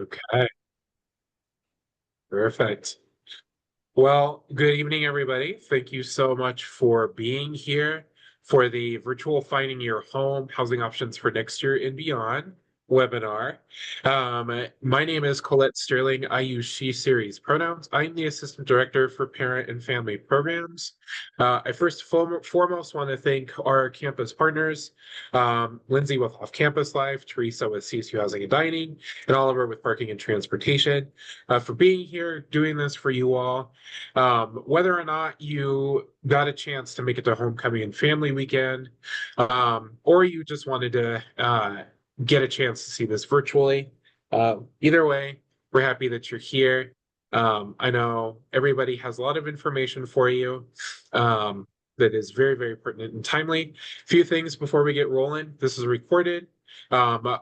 Okay, perfect. Well, good evening, everybody. Thank you so much for being here for the virtual Finding Your Home Housing Options for Next Year and Beyond webinar. My name is Colette Sterling. I use she series pronouns. I'm the Assistant Director for Parent and Family Programs. I foremost want to thank our campus partners, Lindsay with Off Campus Life, Teresa with CSU Housing and Dining, and Oliver with Parking and Transportation, for being here, doing this for you all. Whether or not you got a chance to make it to homecoming and family weekend, or you just wanted to get a chance to see this virtually, either way, we're happy that you're here. I know everybody has a lot of information for you that is very, very pertinent and timely. A few things before we get rolling. This is recorded. Parent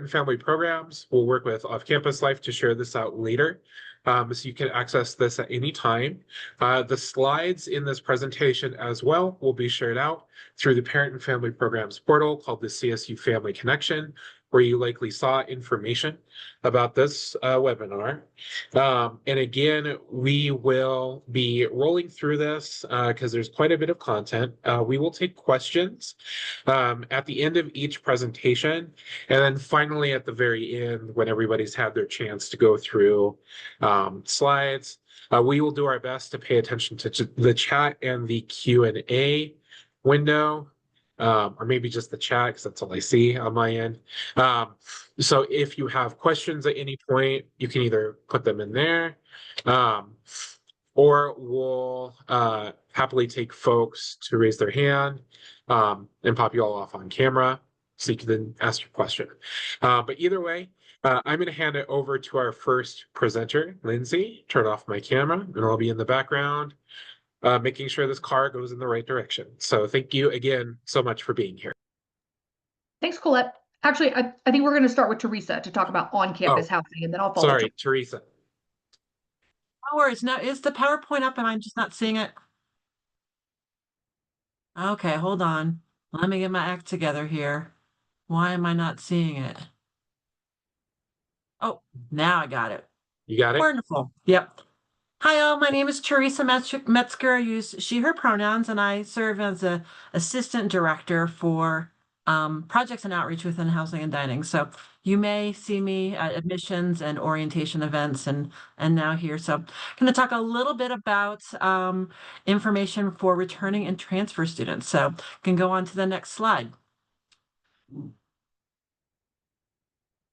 and family programs will work with Off Campus Life to share this out later. So you can access this at any time. The slides in this presentation as well will be shared out through the Parent and Family Programs portal called the CSU Family Connection, where you likely saw information about this webinar. And again, we will be rolling through this because there's quite a bit of content. We will take questions at the end of each presentation, and then finally at the very end, when everybody's had their chance to go through slides, we will do our best to pay attention to the chat and the Q&A window, or maybe just the chat because that's all I see on my end. So if you have questions at any point, you can either put them in there, or we'll happily take folks to raise their hand and pop you all off on camera so you can then ask your question. But either way, I'm going to hand it over to our first presenter, Lindsay. Turn off my camera, and I'll be in the background, making sure this car goes in the right direction. So thank you again so much for being here. Thanks, Colette. Actually, I think we're going to start with Teresa to talk about on-campus housing, and then I'll follow. Sorry, Teresa. No worries. Now, is the PowerPoint up and I'm just not seeing it? Okay, hold on. Let me get my act together here. Why am I not seeing it? Oh, now I got it. You got it? Wonderful. Yep. Hi, all. My name is Teresa Metzger. I use she, her pronouns, and I serve as an assistant director for projects and outreach within housing and dining. So you may see me at admissions and orientation events and now here. So I'm going to talk a little bit about information for returning and transfer students. So can go on to the next slide.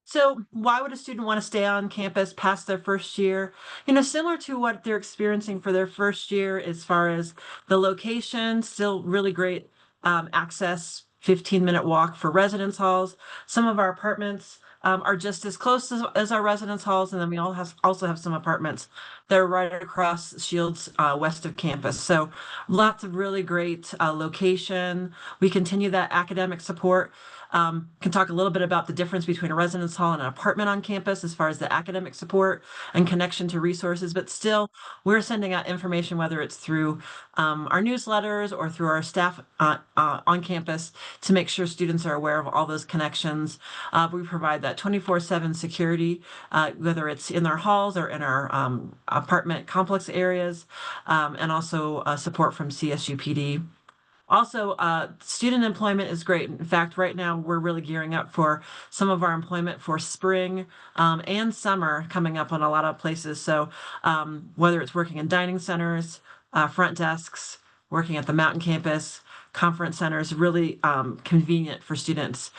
So why would a student want to stay on campus past their first year? Similar to what they're experiencing for their first year as far as the location, still really great access, 15-minute walk for residence halls. Some of our apartments are just as close as our residence halls, and then we also have some apartments that are right across Shields west of campus. So lots of really great location. We continue that academic support. Can talk a little bit about the difference between a residence hall and an apartment on campus as far as the academic support and connection to resources, but still we're sending out information, whether it's through our newsletters or through our staff on campus, to make sure students are aware of all those connections. We provide that 24/7 security, whether it's in our halls or in our apartment complex areas, and also support from CSU PD. Also, student employment is great. In fact, right now we're really gearing up for some of our employment for spring and summer coming up on a lot of places. So whether it's working in dining centers, front desks, working at the Mountain Campus, conference centers, really convenient for students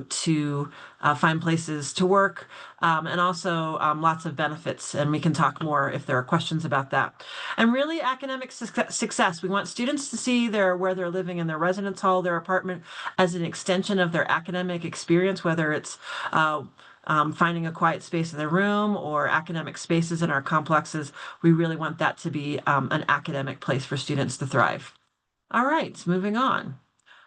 to find places to work, and also lots of benefits. And we can talk more if there are questions about that. And really academic success. We want students to see where they're living in their residence hall, their apartment, as an extension of their academic experience, whether it's finding a quiet space in their room or academic spaces in our complexes. We really want that to be an academic place for students to thrive. All right, moving on.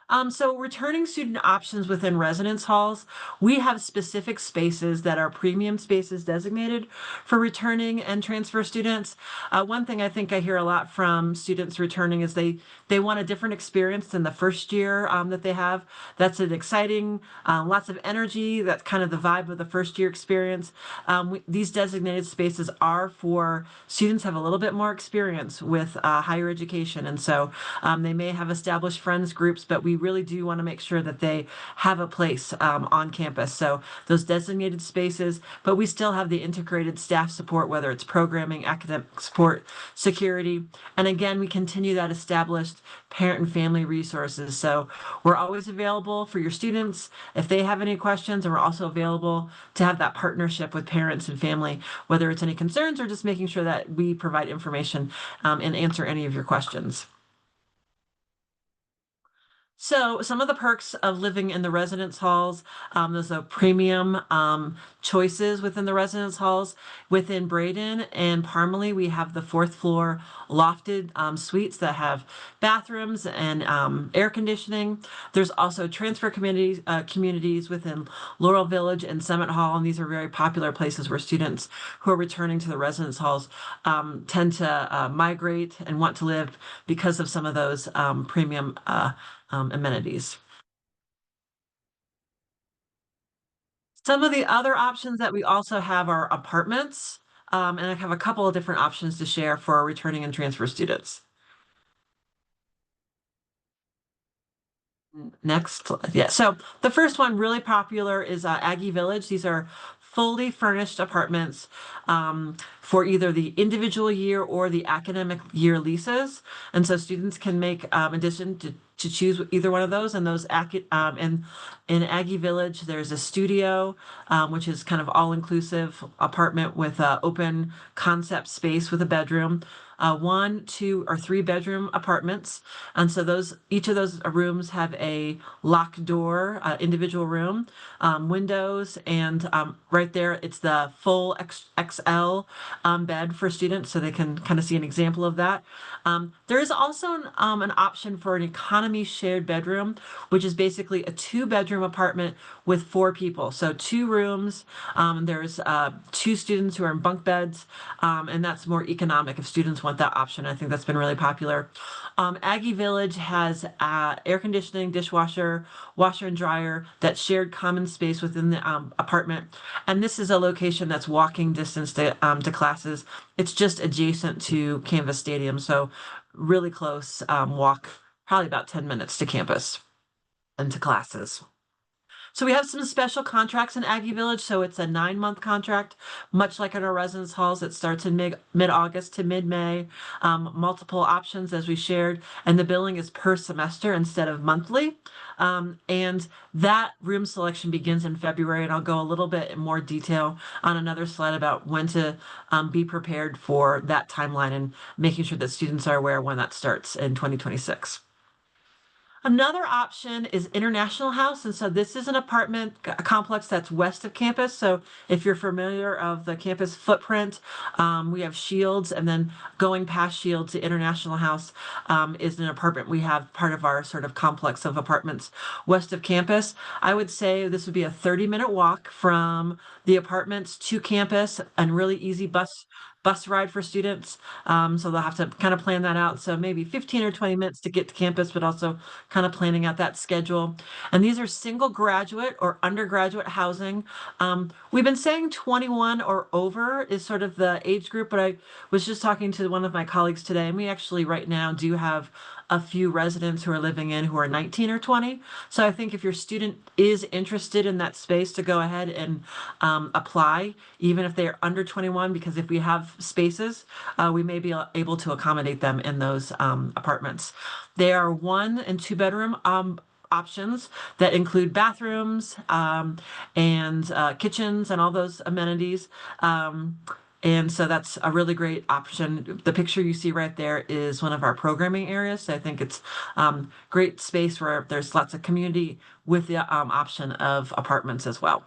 So returning student options within residence halls, we have specific spaces that are premium spaces designated for returning and transfer students. One thing I think I hear a lot from students returning is they want a different experience than the first year that they have. That's an exciting, lots of energy. That's kind of the vibe of the first year experience. These designated spaces are for students who have a little bit more experience with higher education, and so they may have established friends groups, but we really do want to make sure that they have a place on campus. So those designated spaces, but we still have the integrated staff support, whether it's programming, academic support, security. And again, we continue that established parent and family resources. So we're always available for your students if they have any questions, and we're also available to have that partnership with parents and family, whether it's any concerns or just making sure that we provide information and answer any of your questions. So some of the perks of living in the residence halls, there's a premium choices within the residence halls. Within Braden and Parmalee, we have the fourth floor lofted suites that have bathrooms and air conditioning. There's also transfer communities within Laurel Village and Summit Hall, and these are very popular places where students who are returning to the residence halls tend to migrate and want to live because of some of those premium amenities. Some of the other options that we also have are apartments, and I have a couple of different options to share for our returning and transfer students. Next, yeah. So the first one really popular is Aggie Village. These are fully furnished apartments for either the individual year or the academic year leases, and so students can make addition to choose either one of those. And those in Aggie Village, there's a studio, which is kind of all-inclusive apartment with open concept space with a bedroom. 1, 2, or 3 bedroom apartments. And so each of those rooms have a locked door, individual room, windows, and right there it's the full XL bed for students, so they can kind of see an example of that. There is also an option for an economy shared bedroom, which is basically a 2-bedroom apartment with 4 people. So 2 rooms, there's 2 students who are in bunk beds, and that's more economic if students want that option. I think that's been really popular. Aggie Village has air conditioning, dishwasher, washer and dryer, that shared common space within the apartment. And this is a location that's walking distance to classes. It's just adjacent to Canvas Stadium, so really close walk, probably about 10 minutes to campus and to classes. So we have some special contracts in Aggie Village. So it's a 9-month contract, much like in our residence halls. It starts in mid-August to mid-May. Multiple options, as we shared, and the billing is per semester instead of monthly. And that room selection begins in February, and I'll go a little bit in more detail on another slide about when to be prepared for that timeline and making sure that students are aware when that starts in 2026. Another option is International House, and so this is an apartment complex that's west of campus. So if you're familiar of the campus footprint, we have Shields, and then going past Shields, the International House is an apartment we have part of our sort of complex of apartments west of campus. I would say this would be a 30-minute walk from the apartments to campus, and really easy bus ride for students. So they'll have to kind of plan that out. So maybe 15 or 20 minutes to get to campus, but also kind of planning out that schedule. And these are single graduate or undergraduate housing. We've been saying 21 or over is sort of the age group, but I was just talking to one of my colleagues today, and we actually right now do have a few residents who are living in who are 19 or 20. So I think if your student is interested in that space, to go ahead and apply, even if they're under 21, because if we have spaces, we may be able to accommodate them in those apartments. They are 1 and 2 bedroom options that include bathrooms and kitchens and all those amenities. And so that's a really great option. The picture you see right there is one of our programming areas. So I think it's great space where there's lots of community with the option of apartments as well.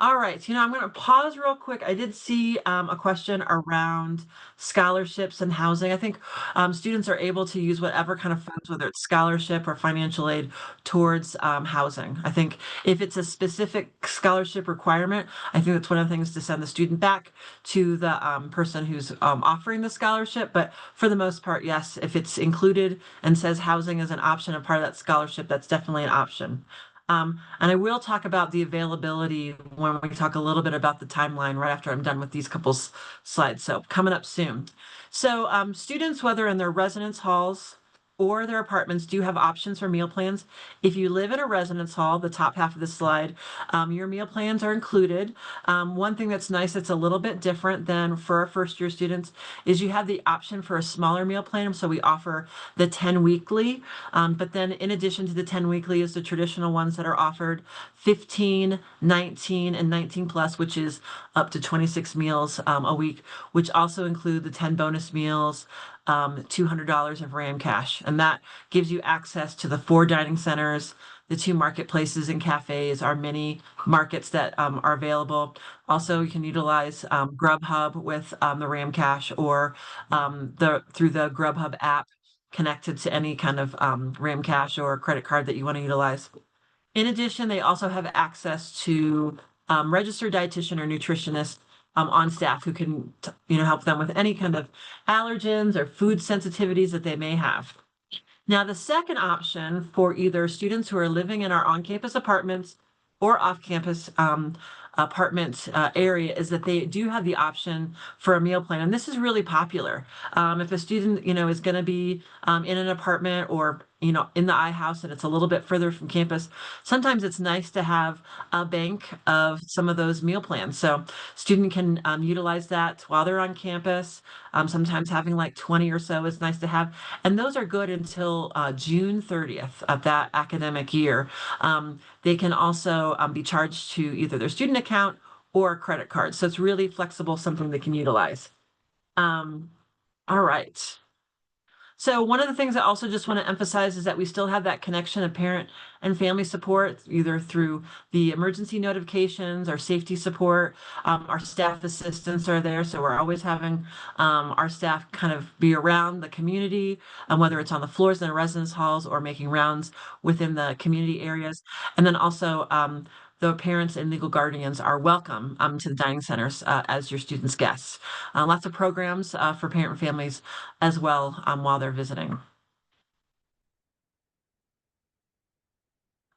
All right, I'm going to pause real quick. I did see a question around scholarships and housing. I think students are able to use whatever kind of funds, whether it's scholarship or financial aid, towards housing. I think if it's a specific scholarship requirement, I think that's one of the things to send the student back to the person who's offering the scholarship. But for the most part, yes, if it's included and says housing is an option, a part of that scholarship, that's definitely an option. And I will talk about the availability when we talk a little bit about the timeline right after I'm done with these couple slides. So coming up soon. So students, whether in their residence halls or their apartments, do have options for meal plans. If you live in a residence hall, the top half of the slide, your meal plans are included. One thing that's nice that's a little bit different than for our first year students is you have the option for a smaller meal plan. So we offer the 10 weekly, but then in addition to the 10 weekly is the traditional ones that are offered 15, 19, and 19 plus, which is up to 26 meals a week, which also include the 10 bonus meals, $200 of RAM cash. And that gives you access to the 4 dining centers, the 2 marketplaces and cafes, our mini markets that are available. Also, you can utilize Grubhub with the RAM cash or through the Grubhub app connected to any kind of RAM cash or credit card that you want to utilize. In addition, they also have access to registered dietitian or nutritionist on staff who can, help them with any kind of allergens or food sensitivities that they may have. Now, the second option for either students who are living in our on-campus apartments or off-campus apartment area is that they do have the option for a meal plan. And this is really popular. If a student, is going to be in an apartment or, in the iHouse and it's a little bit further from campus, sometimes it's nice to have a bank of some of those meal plans. So student can utilize that while they're on campus. Sometimes having like 20 or so is nice to have. And those are good until June 30th of that academic year. They can also be charged to either their student account or a credit card. So it's really flexible, something they can utilize. All right. So one of the things I also just want to emphasize is that we still have that connection of parent and family support, either through the emergency notifications or safety support. Our staff assistants are there, so we're always having our staff kind of be around the community, whether it's on the floors in the residence halls or making rounds within the community areas. And then also the parents and legal guardians are welcome to the dining centers as your students' guests. Lots of programs for parent and families as well while they're visiting.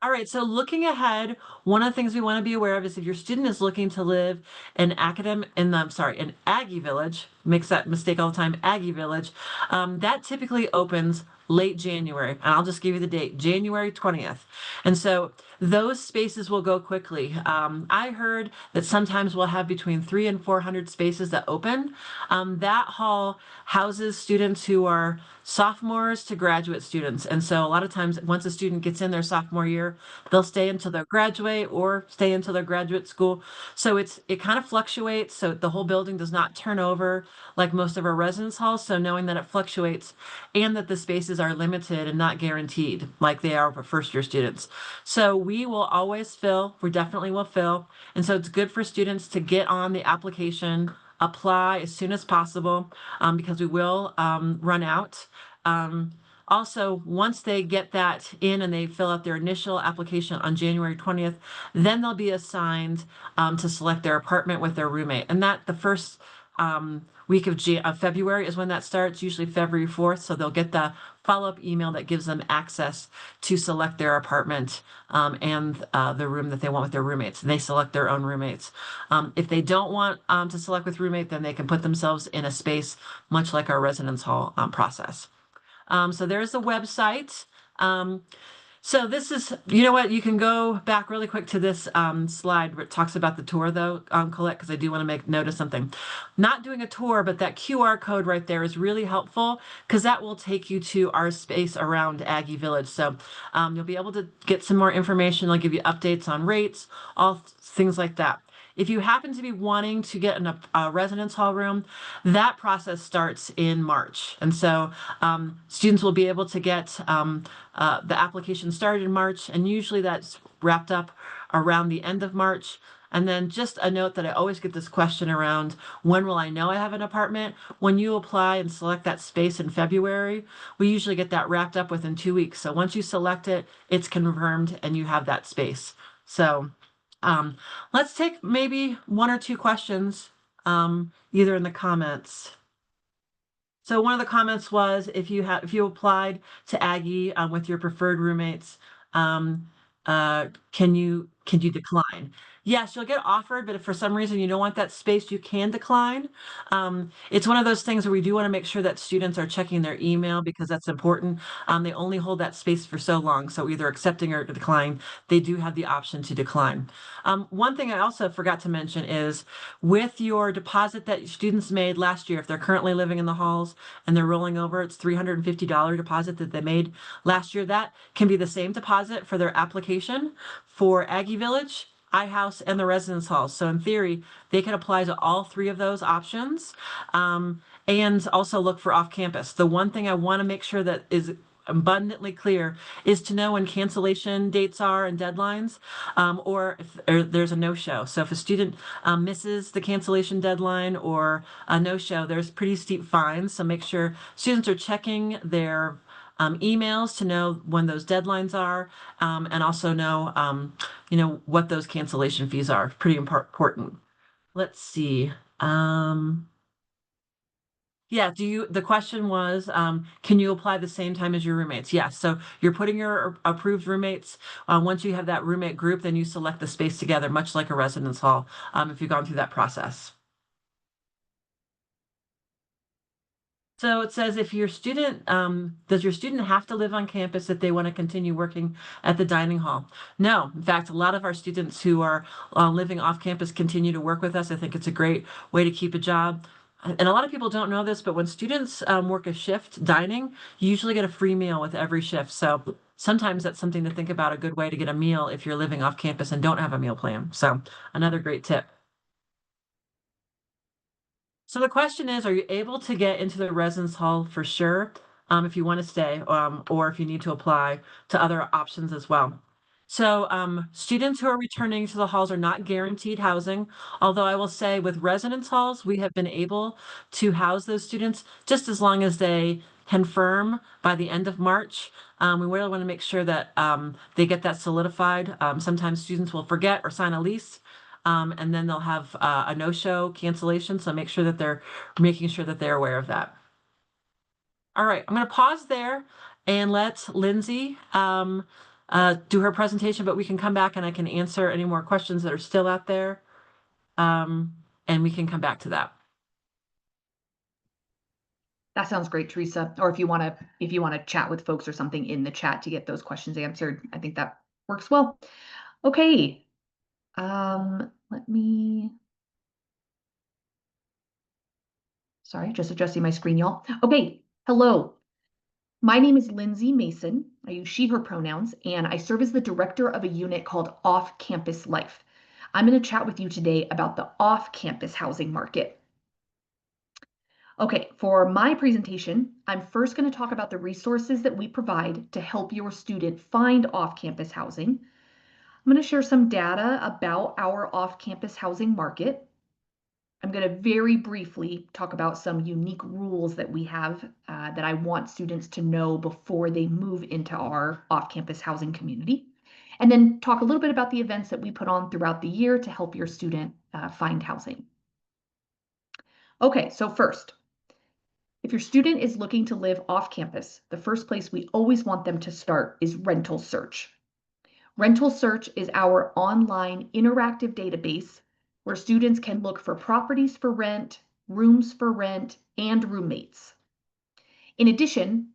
All right, so looking ahead, one of the things we want to be aware of is if your student is looking to live in in Aggie Village, makes that mistake all the time, Aggie Village, that typically opens late January, and I'll just give you the date, January 20th. And so those spaces will go quickly. I heard that sometimes we'll have between 300 and 400 spaces that open. That hall houses students who are sophomores to graduate students. And so a lot of times once a student gets in their sophomore year, they'll stay until they graduate or stay until their graduate school. So it kind of fluctuates. So the whole building does not turn over like most of our residence halls. So knowing that it fluctuates and that the spaces are limited and not guaranteed like they are for first year students. So we will always fill, we definitely will fill. And so it's good for students to get on the application, apply as soon as possible because we will run out. Also, once they get that in and they fill out their initial application on January 20th, then they'll be assigned to select their apartment with their roommate. And that the first week of February is when that starts, usually February 4th. So they'll get the follow-up email that gives them access to select their apartment and the room that they want with their roommates. And they select their own roommates. If they don't want to select with roommate, then they can put themselves in a space much like our residence hall process. So there's the website. So this is, you can go back really quick to this slide where it talks about the tour though, Colette, because I do want to make note of something. Not doing a tour, but that QR code right there is really helpful because that will take you to our space around Aggie Village. So you'll be able to get some more information. I'll give you updates on rates, all things like that. If you happen to be wanting to get in a residence hall room, that process starts in March. And so students will be able to get the application started in March, and usually that's wrapped up around the end of March. And then just a note that I always get this question around, when will I know I have an apartment? When you apply and select that space in February, we usually get that wrapped up within 2 weeks. So once you select it, it's confirmed and you have that space. So let's take maybe 1 or 2 questions, either in the comments. So one of the comments was, if you applied to Aggie with your preferred roommates, can you decline? Yes, you'll get offered, but if for some reason you don't want that space, you can decline. It's one of those things where we do want to make sure that students are checking their email because that's important. They only hold that space for so long, so either accepting or declining, they do have the option to decline. One thing I also forgot to mention is, with your deposit that students made last year, if they're currently living in the halls and they're rolling over, it's $350 deposit that they made last year. That can be the same deposit for their application for Aggie Village, iHouse, and the residence halls. So in theory, they can apply to all 3 of those options, and also look for off-campus. The one thing I want to make sure that is abundantly clear is to know when cancellation dates are and deadlines, or if there's a no-show. So if a student misses the cancellation deadline or a no-show, there's pretty steep fines. So make sure students are checking their emails to know when those deadlines are, and also know, what those cancellation fees are. Pretty important. Let's see. Yeah, the question was, can you apply the same time as your roommates? Yes. So you're putting your approved roommates. Once you have that roommate group, then you select the space together, much like a residence hall, if you've gone through that process. So it says, if your student, does your student have to live on campus if they want to continue working at the dining hall? No. In fact, a lot of our students who are living off campus continue to work with us. I think it's a great way to keep a job. And a lot of people don't know this, but when students work a shift dining, you usually get a free meal with every shift. So sometimes that's something to think about, a good way to get a meal if you're living off campus and don't have a meal plan. So another great tip. So the question is, are you able to get into the residence hall for sure, if you want to stay, or if you need to apply to other options as well? So students who are returning to the halls are not guaranteed housing, although I will say with residence halls, we have been able to house those students just as long as they confirm by the end of March. We really want to make sure that they get that solidified. Sometimes students will forget or sign a lease, and then they'll have a no-show cancellation. So make sure that they're making sure that they're aware of that. All right, I'm going to pause there and let Lindsay do her presentation, but we can come back and I can answer any more questions that are still out there, and we can come back to that. That sounds great, Teresa. Or if you want to chat with folks or something in the chat to get those questions answered, I think that works well. Okay. Let me, sorry, just adjusting my screen, y'all. Okay, hello. My name is Lindsay Mason. I use she, her pronouns, and I serve as the director of a unit called Off-Campus Life. I'm going to chat with you today about the off-campus housing market. Okay, for my presentation, I'm first going to talk about the resources that we provide to help your student find off-campus housing. I'm going to share some data about our off-campus housing market. I'm going to very briefly talk about some unique rules that we have that I want students to know before they move into our off-campus housing community. And then talk a little bit about the events that we put on throughout the year to help your student find housing. Okay, so first, if your student is looking to live off campus, the first place we always want them to start is Rental Search. Rental Search is our online interactive database where students can look for properties for rent, rooms for rent, and roommates. In addition,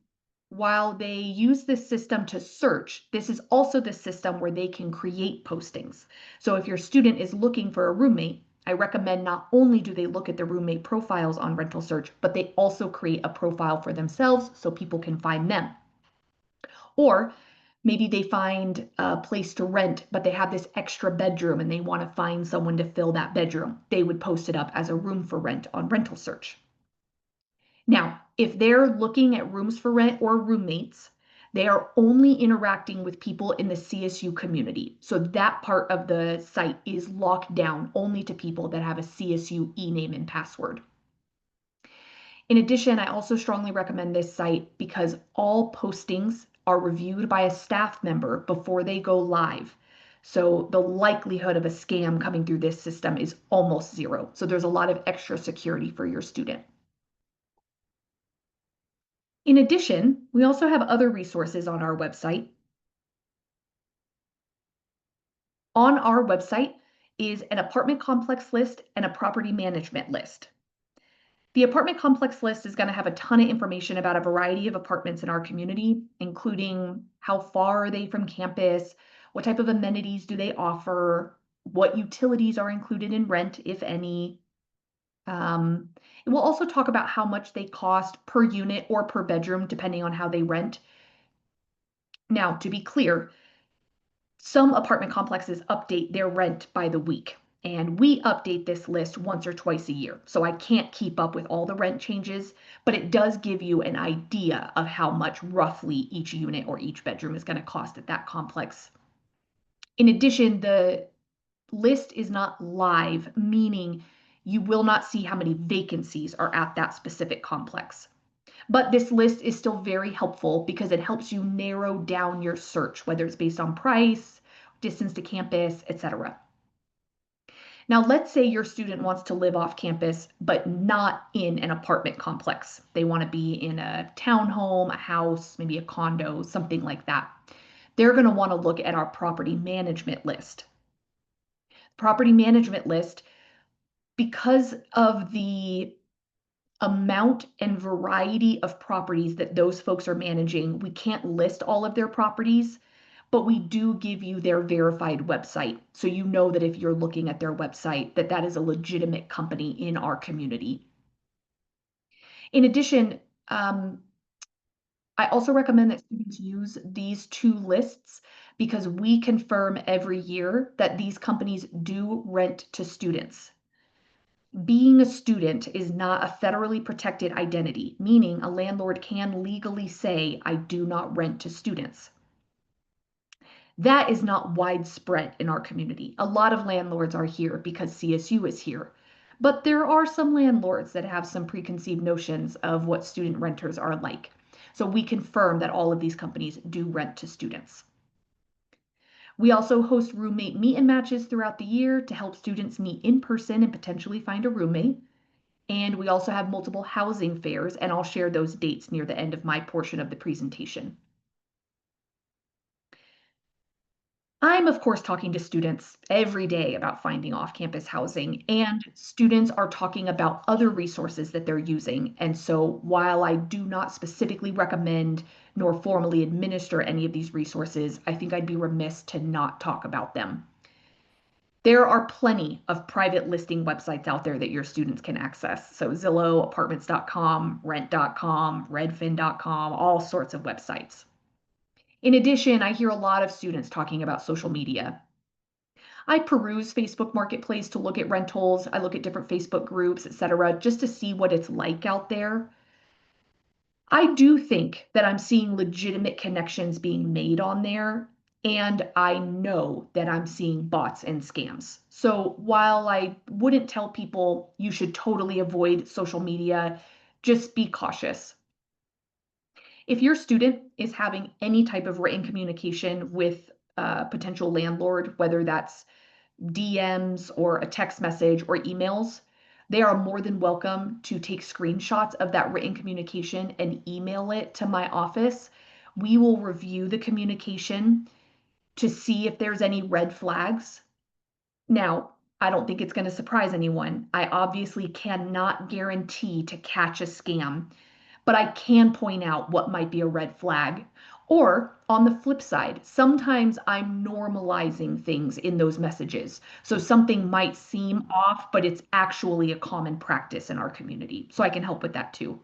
while they use this system to search, this is also the system where they can create postings. So if your student is looking for a roommate, I recommend not only do they look at the roommate profiles on Rental Search, but they also create a profile for themselves so people can find them. Or maybe they find a place to rent, but they have this extra bedroom and they want to find someone to fill that bedroom. They would post it up as a room for rent on Rental Search. Now, if they're looking at rooms for rent or roommates, They are only interacting with people in the CSU community. So that part of the site is locked down only to people that have a CSU e-name and password. In addition, I also strongly recommend this site because all postings are reviewed by a staff member before they go live. So the likelihood of a scam coming through this system is almost zero. So there's a lot of extra security for your student. In addition, we also have other resources on our website. On our website is an apartment complex list and a property management list. The apartment complex list is going to have a ton of information about a variety of apartments in our community, including how far are they from campus, what type of amenities do they offer, what utilities are included in rent, if any. It will also talk about how much they cost per unit or per bedroom, depending on how they rent. Now, to be clear, some apartment complexes update their rent by the week, and we update this list once or twice a year. So I can't keep up with all the rent changes, but it does give you an idea of how much roughly each unit or each bedroom is going to cost at that complex. In addition, the list is not live, meaning you will not see how many vacancies are at that specific complex. But this list is still very helpful because it helps you narrow down your search, whether it's based on price, distance to campus, etc. Now, let's say your student wants to live off campus, but not in an apartment complex. They want to be in a townhome, a house, maybe a condo, something like that. They're going to want to look at our property management list. Property management list, because of the amount and variety of properties that those folks are managing, we can't list all of their properties, but we do give you their verified website. So you know that if you're looking at their website, that that is a legitimate company in our community. In addition, I also recommend that students use these two lists because we confirm every year that these companies do rent to students. Being a student is not a federally protected identity, meaning a landlord can legally say, I do not rent to students. That is not widespread in our community. A lot of landlords are here because CSU is here. But there are some landlords that have some preconceived notions of what student renters are like. So we confirm that all of these companies do rent to students. We also host roommate meet and matches throughout the year to help students meet in person and potentially find a roommate. And we also have multiple housing fairs, and I'll share those dates near the end of my portion of the presentation. I'm, of course, talking to students every day about finding off-campus housing, and students are talking about other resources that they're using. And so while I do not specifically recommend nor formally administer any of these resources, I think I'd be remiss to not talk about them. There are plenty of private listing websites out there that your students can access. So Zillow, apartments.com, rent.com, redfin.com, all sorts of websites. In addition, I hear a lot of students talking about social media. I peruse Facebook Marketplace to look at rentals. I look at different Facebook groups, etc., just to see what it's like out there. I do think that I'm seeing legitimate connections being made on there, and I know that I'm seeing bots and scams. So while I wouldn't tell people you should totally avoid social media, just be cautious. If your student is having any type of written communication with a potential landlord, whether that's DMs or a text message or emails, they are more than welcome to take screenshots of that written communication and email it to my office. We will review the communication to see if there's any red flags. Now, I don't think it's going to surprise anyone. I obviously cannot guarantee to catch a scam, but I can point out what might be a red flag. Or on the flip side, sometimes I'm normalizing things in those messages. So something might seem off, but it's actually a common practice in our community. So I can help with that too.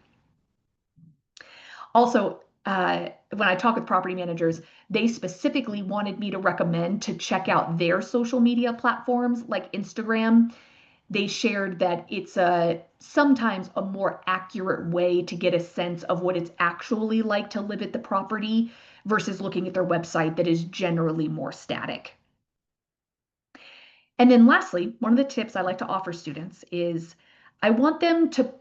Also, when I talk with property managers, they specifically wanted me to recommend to check out their social media platforms like Instagram. They shared that it's sometimes a more accurate way to get a sense of what it's actually like to live at the property versus looking at their website that is generally more static. And then lastly, one of the tips I like to offer students is I want them to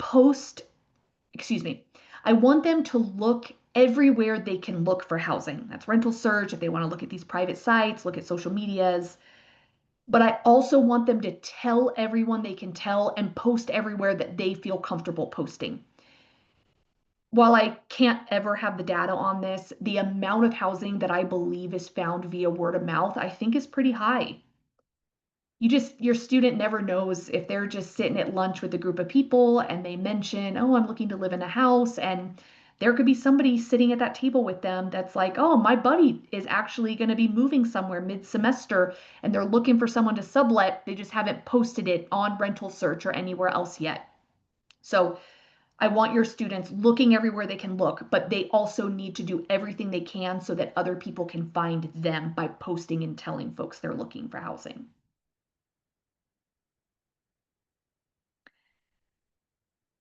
I want them to look everywhere they can look for housing. That's rental search, if they want to look at these private sites, look at social medias. But I also want them to tell everyone they can tell and post everywhere that they feel comfortable posting. While I can't ever have the data on this, the amount of housing that I believe is found via word of mouth, I think is pretty high. Your student never knows if they're just sitting at lunch with a group of people and they mention, oh, I'm looking to live in a house. And there could be somebody sitting at that table with them that's like, oh, my buddy is actually going to be moving somewhere mid-semester and they're looking for someone to sublet. They just haven't posted it on Rental Search or anywhere else yet. So I want your students looking everywhere they can look, but they also need to do everything they can so that other people can find them by posting and telling folks they're looking for housing.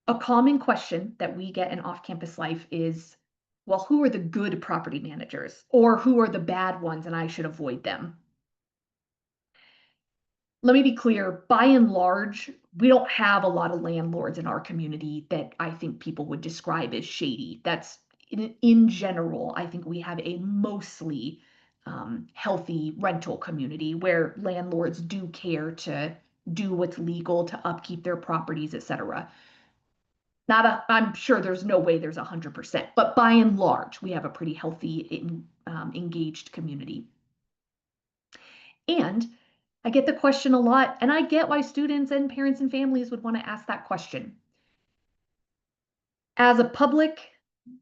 A common question that we get in off-campus life is, well, who are the good property managers or who are the bad ones and I should avoid them? Let me be clear, by and large, we don't have a lot of landlords in our community that I think people would describe as shady. That's in general, I think we have a mostly healthy rental community where landlords do care to do what's legal to upkeep their properties, etc. I'm sure there's no way there's 100%, but by and large, we have a pretty healthy, engaged community. And I get the question a lot, and I get why students and parents and families would want to ask that question. As a public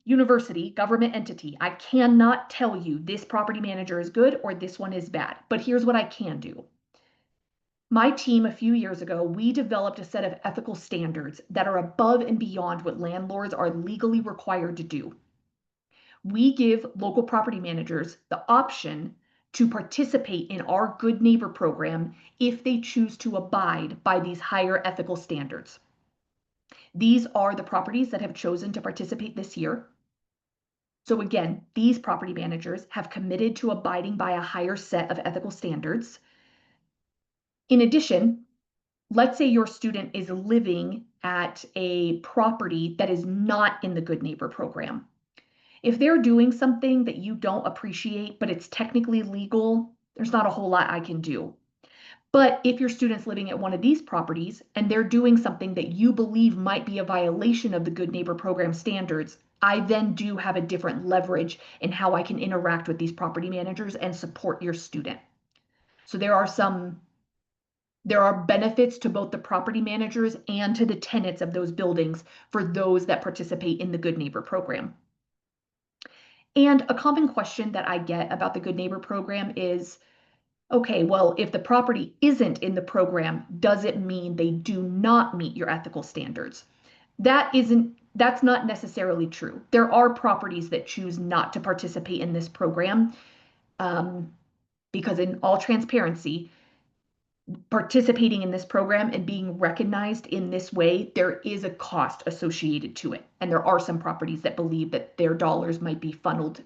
university, government entity, I cannot tell you this property manager is good or this one is bad, but here's what I can do. My team a few years ago, we developed a set of ethical standards that are above and beyond what landlords are legally required to do. We give local property managers the option to participate in our Good Neighbor program if they choose to abide by these higher ethical standards. These are the properties that have chosen to participate this year. So again, these property managers have committed to abiding by a higher set of ethical standards. In addition, let's say your student is living at a property that is not in the Good Neighbor program. If they're doing something that you don't appreciate, but it's technically legal, there's not a whole lot I can do. But if your student's living at one of these properties and they're doing something that you believe might be a violation of the Good Neighbor program standards, I then do have a different leverage in how I can interact with these property managers and support your student. So there are benefits to both the property managers and to the tenants of those buildings for those that participate in the Good Neighbor program. And a common question that I get about the Good Neighbor program is, okay, well, if the property isn't in the program, does it mean they do not meet your ethical standards? That's not necessarily true. There are properties that choose not to participate in this program because in all transparency, participating in this program and being recognized in this way, there is a cost associated to it. And there are some properties that believe that their dollars might be funneled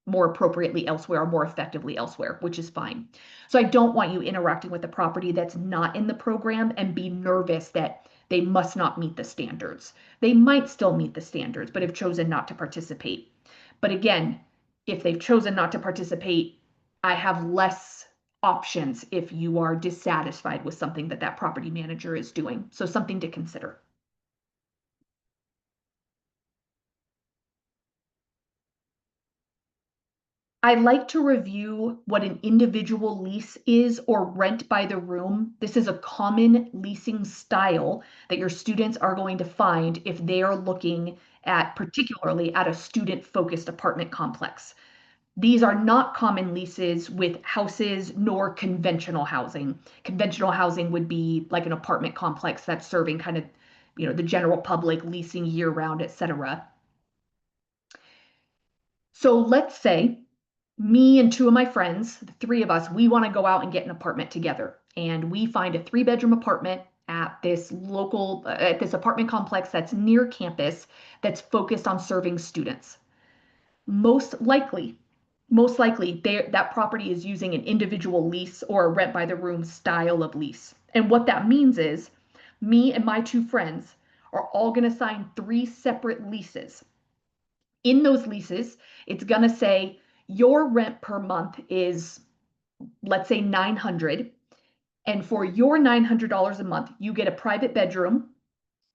more appropriately elsewhere or more effectively elsewhere, which is fine. So I don't want you interacting with a property that's not in the program and be nervous that they must not meet the standards. They might still meet the standards, but have chosen not to participate. But again, if they've chosen not to participate, I have less options if you are dissatisfied with something that property manager is doing. So something to consider. I like to review what an individual lease is or rent by the room. This is a common leasing style that your students are going to find if they are looking at, particularly at a student-focused apartment complex. These are not common leases with houses nor conventional housing. Conventional housing would be like an apartment complex that's serving kind of, the general public, leasing year round, etc. So let's say me and two of my friends, the three of us, we want to go out and get an apartment together. And we find a 3-bedroom apartment at this apartment complex that's near campus that's focused on serving students. most likely, that property is using an individual lease or a rent by the room style of lease. And what that means is me and my two friends are all going to sign 3 separate leases. In those leases, it's going to say your rent per month is, let's say, $900. And for your $900 a month, you get a private bedroom,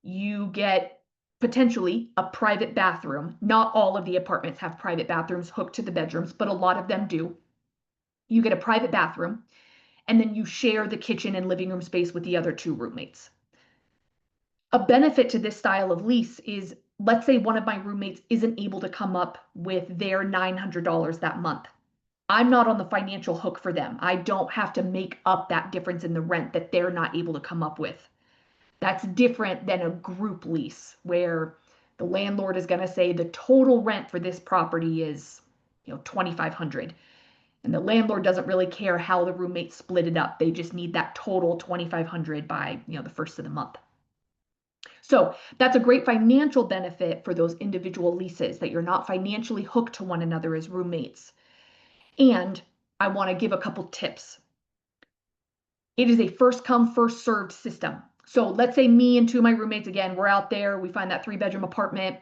you get potentially a private bathroom. Not all of the apartments have private bathrooms hooked to the bedrooms, but a lot of them do. You get a private bathroom, and then you share the kitchen and living room space with the other 2 roommates. A benefit to this style of lease is, let's say one of my roommates isn't able to come up with their $900 that month. I'm not on the financial hook for them. I don't have to make up that difference in the rent that they're not able to come up with. That's different than a group lease where the landlord is going to say the total rent for this property is, $2,500. And the landlord doesn't really care how the roommates split it up. They just need that total $2,500 by, the first of the month. So that's a great financial benefit for those individual leases, that you're not financially hooked to one another as roommates. And I want to give a couple tips. It is a first come, first served system. So let's say me and 2 of my roommates, again, we're out there, we find that 3-bedroom apartment,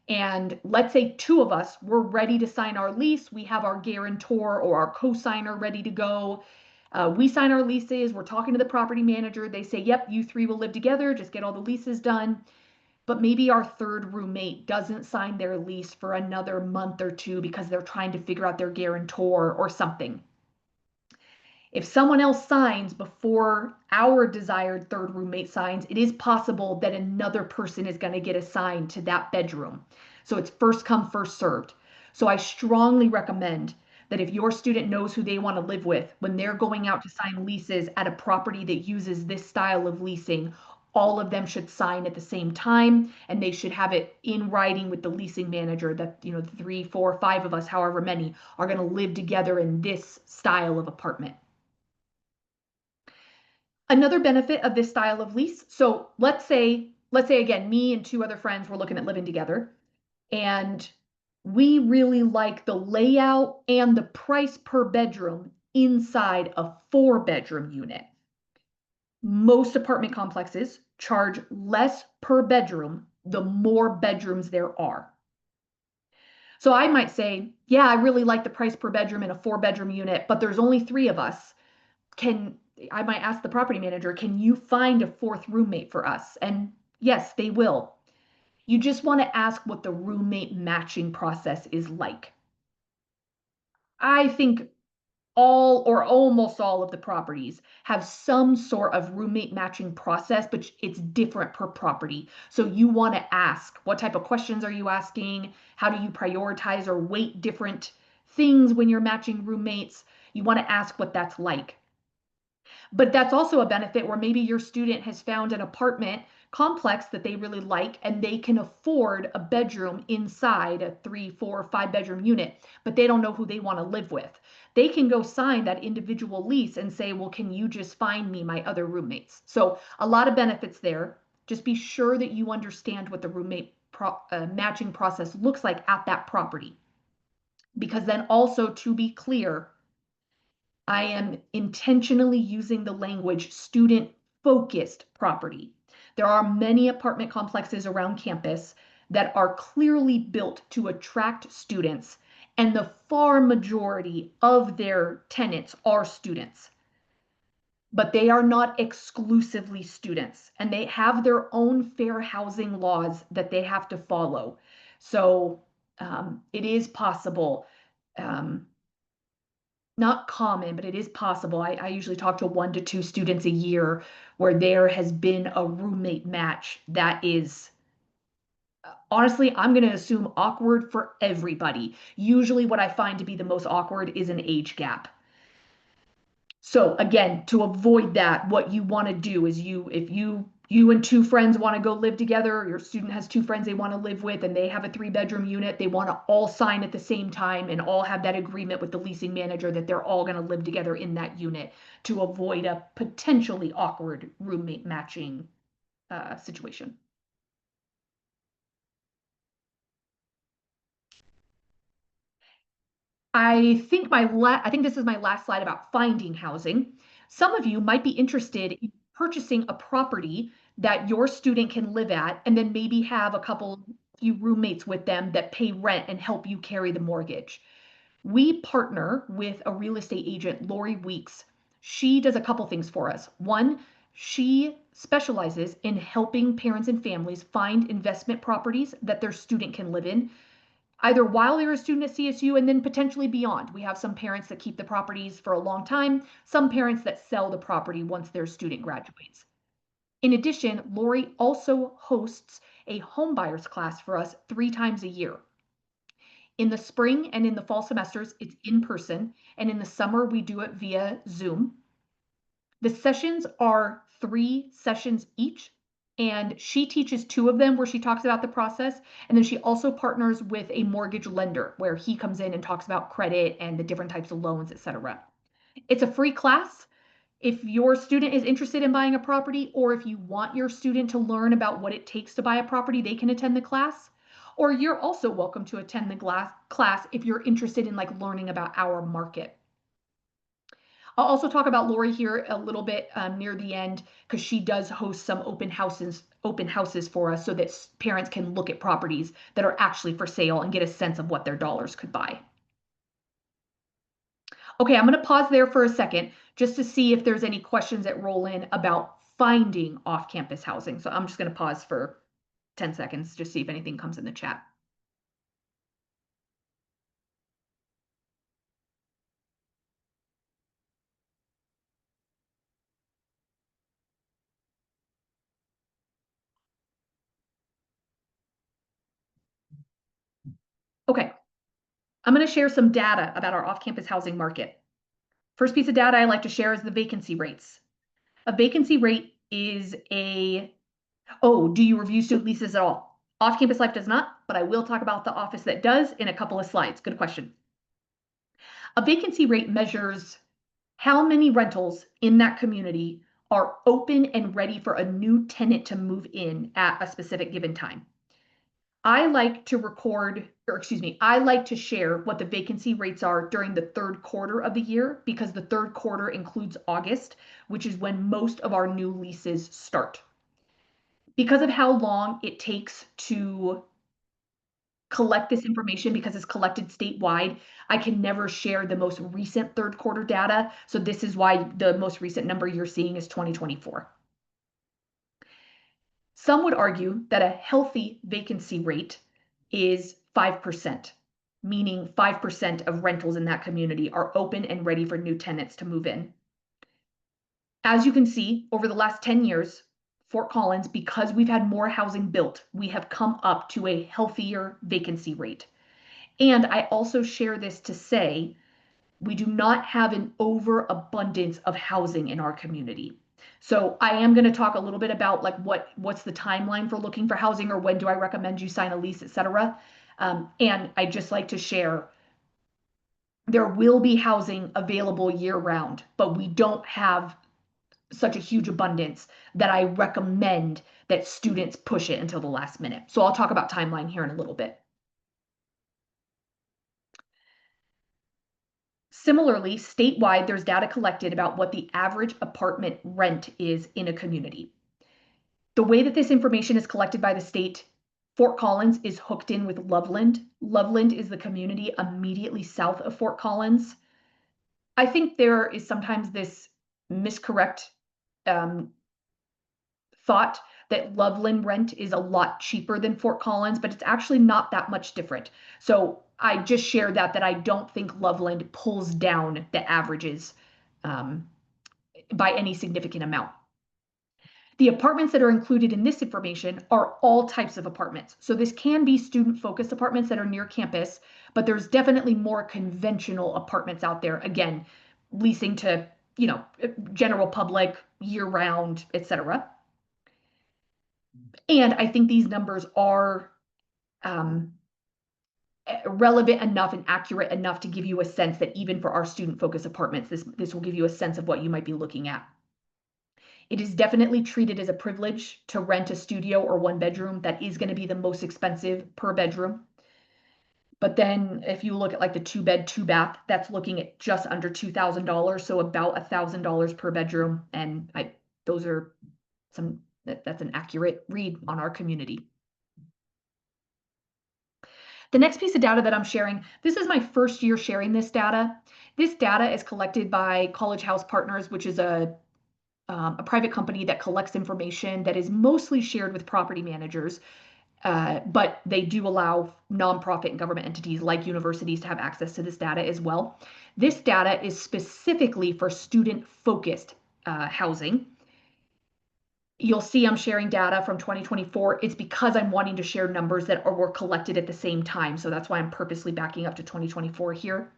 and let's say 2 of us, we're ready to sign our lease. We have our guarantor or our co-signer ready to go. We sign our leases, we're talking to the property manager. They say, yep, you 3 will live together, just get all the leases done. But maybe our 3rd roommate doesn't sign their lease for another month or 2 because they're trying to figure out their guarantor or something. If someone else signs before our desired 3rd roommate signs, it is possible that another person is going to get assigned to that bedroom. So it's first come, first served. So I strongly recommend that if your student knows who they want to live with, when they're going out to sign leases at a property that uses this style of leasing, all of them should sign at the same time, and they should have it in writing with the leasing manager that, 3, 4, 5 of us, however many, are going to live together in this style of apartment. Another benefit of this style of lease, so let's say again, me and 2 other friends were looking at living together, and we really like the layout and the price per bedroom inside a 4-bedroom unit. Most apartment complexes charge less per bedroom the more bedrooms there are. So I might say, yeah, I really like the price per bedroom in a 4-bedroom unit, but there's only 3 of us. I might ask the property manager, can you find a 4th roommate for us? And yes, they will. You just want to ask what the roommate matching process is like. I think all or almost all of the properties have some sort of roommate matching process, but it's different per property. So you want to ask, what type of questions are you asking? How do you prioritize or weight different things when you're matching roommates? You want to ask what that's like. But that's also a benefit where maybe your student has found an apartment complex that they really like, and they can afford a bedroom inside a 3, 4, 5-bedroom unit, but they don't know who they want to live with. They can go sign that individual lease and say, well, can you just find me my other roommates? So a lot of benefits there. Just be sure that you understand what the roommate matching process looks like at that property. Because then also, to be clear, I am intentionally using the language student-focused property. There are many apartment complexes around campus that are clearly built to attract students, and the far majority of their tenants are students. But they are not exclusively students, and they have their own fair housing laws that they have to follow. So it is possible. Not common, but it is possible. I usually talk to 1 to 2 students a year where there has been a roommate match that is, honestly, I'm going to assume awkward for everybody. Usually what I find to be the most awkward is an age gap. So again, to avoid that, what you want to do is if you and 2 friends want to go live together, your student has 2 friends they want to live with, and they have a 3-bedroom unit, they want to all sign at the same time and all have that agreement with the leasing manager that they're all going to live together in that unit to avoid a potentially awkward roommate matching situation. I think this is my last slide about finding housing. Some of you might be interested in purchasing a property that your student can live at and then maybe have few roommates with them that pay rent and help you carry the mortgage. We partner with a real estate agent, Lori Weeks. She does a couple things for us. One, she specializes in helping parents and families find investment properties that their student can live in, either while they're a student at CSU and then potentially beyond. We have some parents that keep the properties for a long time, some parents that sell the property once their student graduates. In addition, Lori also hosts a home buyers class for us 3 times a year. In the spring and in the fall semesters, it's in person, and in the summer, we do it via Zoom. The sessions are 3 sessions each, and she teaches 2 of them where she talks about the process, and then she also partners with a mortgage lender where he comes in and talks about credit and the different types of loans, etc. It's a free class. If your student is interested in buying a property, or if you want your student to learn about what it takes to buy a property, they can attend the class. Or you're also welcome to attend the class if you're interested in learning about our market. I'll also talk about Lori here a little bit near the end because she does host some open houses for us so that parents can look at properties that are actually for sale and get a sense of what their dollars could buy. Okay, I'm going to pause there for a second just to see if there's any questions that roll in about finding off-campus housing. So I'm just going to pause for 10 seconds, just see if anything comes in the chat. Okay, I'm going to share some data about our off-campus housing market. First piece of data I like to share is the vacancy rates. A vacancy rate is do you review student leases at all? Off-campus life does not, but I will talk about the office that does in a couple of slides. Good question. A vacancy rate measures how many rentals in that community are open and ready for a new tenant to move in at a specific given time. I like to share what the vacancy rates are during the 3rd quarter of the year because the 3rd quarter includes August, which is when most of our new leases start. Because of how long it takes to collect this information because it's collected statewide, I can never share the most recent 3rd quarter data. So this is why the most recent number you're seeing is 2024. Some would argue that a healthy vacancy rate is 5%, meaning 5% of rentals in that community are open and ready for new tenants to move in. As you can see, over the last 10 years, Fort Collins, because we've had more housing built, we have come up to a healthier vacancy rate. And I also share this to say we do not have an overabundance of housing in our community. So I am going to talk a little bit about what's the timeline for looking for housing, or when do I recommend you sign a lease, etc. And I just like to share there will be housing available year round, but we don't have such a huge abundance that I recommend that students push it until the last minute. So I'll talk about timeline here in a little bit. Similarly, statewide, there's data collected about what the average apartment rent is in a community. The way that this information is collected by the state, Fort Collins is hooked in with Loveland. Loveland is the community immediately south of Fort Collins. I think there is sometimes this miscorrect thought that Loveland rent is a lot cheaper than Fort Collins, but it's actually not that much different. So I just shared that I don't think Loveland pulls down the averages by any significant amount. The apartments that are included in this information are all types of apartments. So this can be student-focused apartments that are near campus, but there's definitely more conventional apartments out there, again, leasing to, general public, year-round, etc. And I think these numbers are relevant enough and accurate enough to give you a sense that even for our student-focused apartments, this will give you a sense of what you might be looking at. It is definitely treated as a privilege to rent a studio or 1 bedroom. That is going to be the most expensive per bedroom. But then if you look at like the 2-bed, 2-bath, that's looking at just under $2,000, so about $1,000 per bedroom. And those are that's an accurate read on our community. The next piece of data that I'm sharing, this is my first year sharing this data. This data is collected by College House Partners, which is a private company that collects information that is mostly shared with property managers, but they do allow nonprofit and government entities like universities to have access to this data as well. This data is specifically for student-focused housing. You'll see I'm sharing data from 2024. It's because I'm wanting to share numbers that were collected at the same time. So that's why I'm purposely backing up to 2024 here.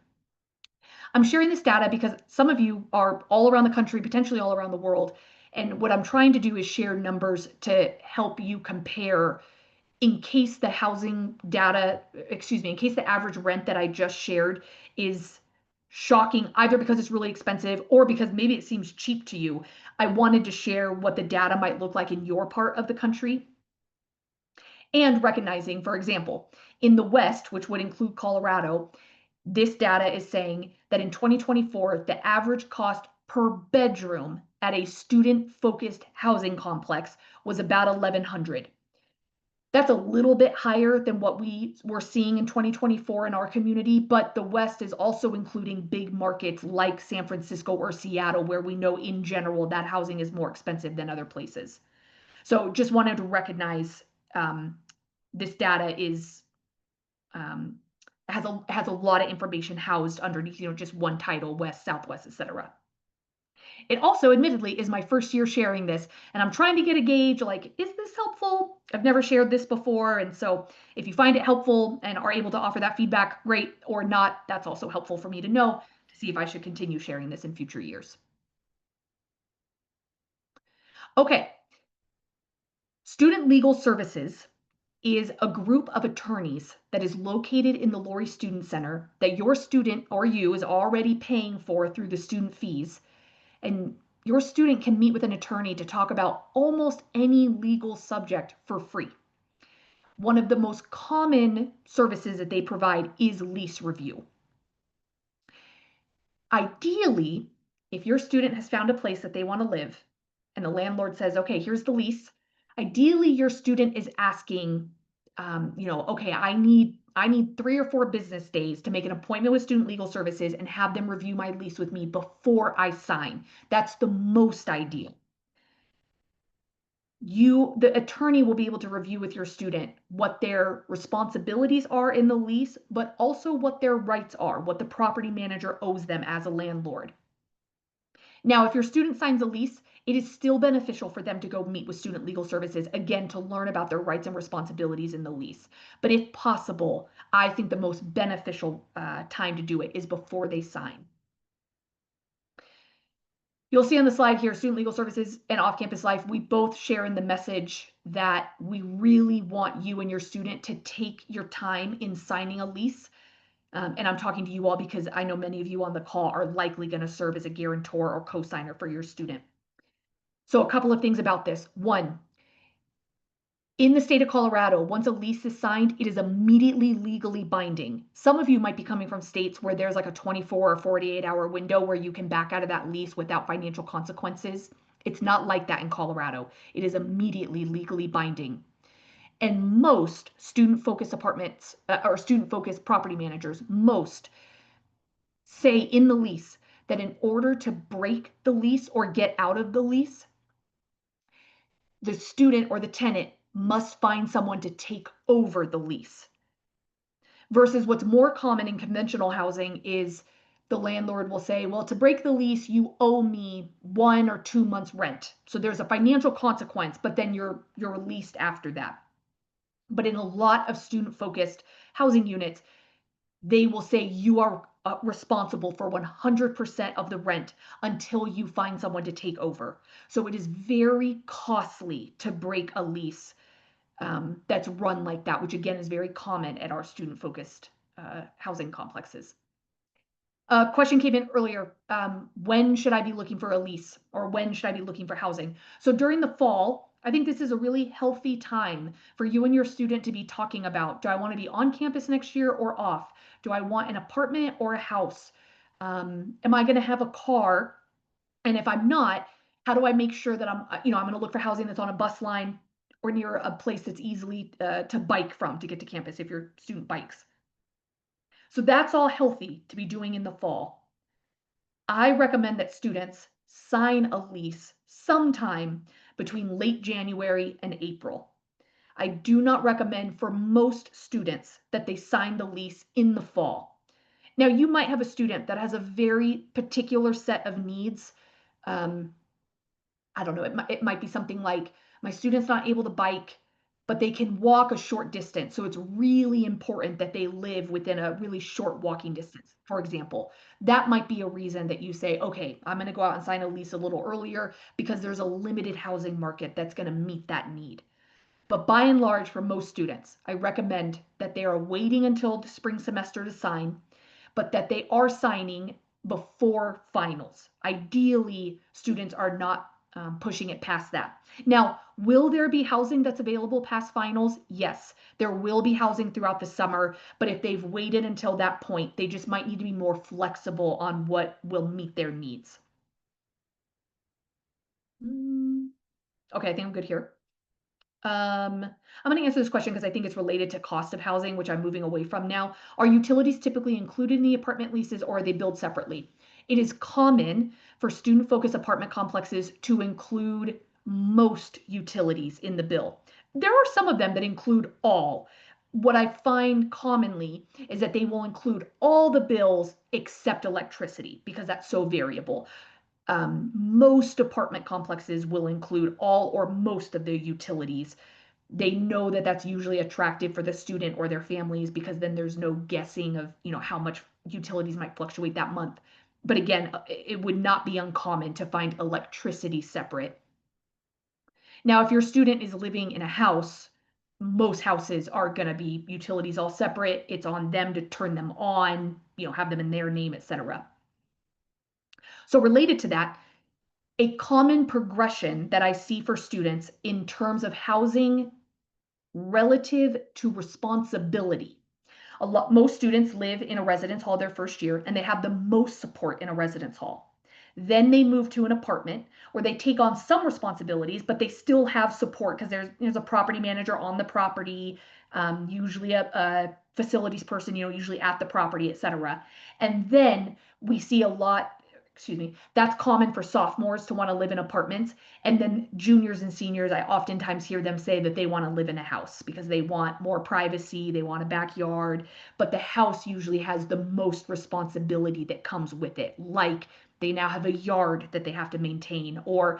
I'm sharing this data because some of you are all around the country, potentially all around the world. And what I'm trying to do is share numbers to help you compare in case the housing data, in case the average rent that I just shared is shocking, either because it's really expensive or because maybe it seems cheap to you. I wanted to share what the data might look like in your part of the country. And recognizing, for example, in the West, which would include Colorado, this data is saying that in 2024, the average cost per bedroom at a student-focused housing complex was about $1,100. That's a little bit higher than what we were seeing in 2024 in our community, but the West is also including big markets like San Francisco or Seattle, where we know in general that housing is more expensive than other places. So just wanted to recognize this data is has a lot of information housed underneath, just one title: West, Southwest, etc. It also, admittedly, is my first year sharing this, and I'm trying to get a gauge, like, is this helpful? I've never shared this before, and so if you find it helpful and are able to offer that feedback, great, or not, that's also helpful for me to know to see if I should continue sharing this in future years. Okay. Student Legal Services is a group of attorneys that is located in the Laurie Student Center that your student or you is already paying for through the student fees. And your student can meet with an attorney to talk about almost any legal subject for free. One of the most common services that they provide is lease review. Ideally, if your student has found a place that they want to live and the landlord says, okay, here's the lease, ideally your student is asking, okay, I need 3 or 4 business days to make an appointment with Student Legal Services and have them review my lease with me before I sign. That's the most ideal. The attorney will be able to review with your student what their responsibilities are in the lease, but also what their rights are, what the property manager owes them as a landlord. Now, if your student signs a lease, it is still beneficial for them to go meet with Student Legal Services, again, to learn about their rights and responsibilities in the lease. But if possible, I think the most beneficial time to do it is before they sign. You'll see on the slide here, Student Legal Services and Off-Campus Life, we both share in the message that we really want you and your student to take your time in signing a lease. And I'm talking to you all because I know many of you on the call are likely going to serve as a guarantor or co-signer for your student. So a couple of things about this. One, in the state of Colorado, once a lease is signed, it is immediately legally binding. Some of you might be coming from states where there's like a 24 or 48-hour window where you can back out of that lease without financial consequences. It's not like that in Colorado. It is immediately legally binding. And most student-focused apartments or student-focused property managers, most say in the lease that in order to break the lease or get out of the lease, the student or the tenant must find someone to take over the lease. Versus what's more common in conventional housing is the landlord will say, well, to break the lease, you owe me 1 or 2 months rent. So there's a financial consequence, but then you're released after that. But in a lot of student-focused housing units, they will say you are responsible for 100% of the rent until you find someone to take over. So it is very costly to break a lease that's run like that, which again is very common at our student-focused housing complexes. A question came in earlier. When should I be looking for a lease, or when should I be looking for housing? So during the fall, I think this is a really healthy time for you and your student to be talking about, do I want to be on campus next year or off? Do I want an apartment or a house? Am I going to have a car? And if I'm not, how do I make sure that I'm going to look for housing that's on a bus line or near a place that's easily to bike from to get to campus if your student bikes. So that's all healthy to be doing in the fall. I recommend that students sign a lease sometime between late January and April. I do not recommend for most students that they sign the lease in the fall. Now, you might have a student that has a very particular set of needs. I don't know, it might be something like my student's not able to bike, but they can walk a short distance. So it's really important that they live within a really short walking distance, for example. That might be a reason that you say, okay, I'm going to go out and sign a lease a little earlier because there's a limited housing market that's going to meet that need. But by and large, for most students, I recommend that they are waiting until the spring semester to sign, but that they are signing before finals. Ideally, students are not pushing it past that. Now, will there be housing that's available past finals? Yes, there will be housing throughout the summer, but if they've waited until that point, they just might need to be more flexible on what will meet their needs. Okay, I think I'm good here. I'm going to answer this question because I think it's related to cost of housing, which I'm moving away from now. Are utilities typically included in the apartment leases, or are they billed separately? It is common for student-focused apartment complexes to include most utilities in the bill. There are some of them that include all. What I find commonly is that they will include all the bills except electricity because that's so variable. Most apartment complexes will include all or most of the utilities. They know that that's usually attractive for the student or their families because then there's no guessing of, how much utilities might fluctuate that month. But again, it would not be uncommon to find electricity separate. Now, if your student is living in a house, most houses are going to be utilities all separate. It's on them to turn them on, have them in their name, etc. So related to that, a common progression that I see for students in terms of housing relative to responsibility. Most students live in a residence hall their first year, and they have the most support in a residence hall. Then they move to an apartment where they take on some responsibilities, but they still have support because there's a property manager on the property, usually a facilities person, usually at the property, etc. And then we see a lot, that's common for sophomores to want to live in apartments. And then juniors and seniors, I oftentimes hear them say that they want to live in a house because they want more privacy, they want a backyard, but the house usually has the most responsibility that comes with it. Like they now have a yard that they have to maintain, or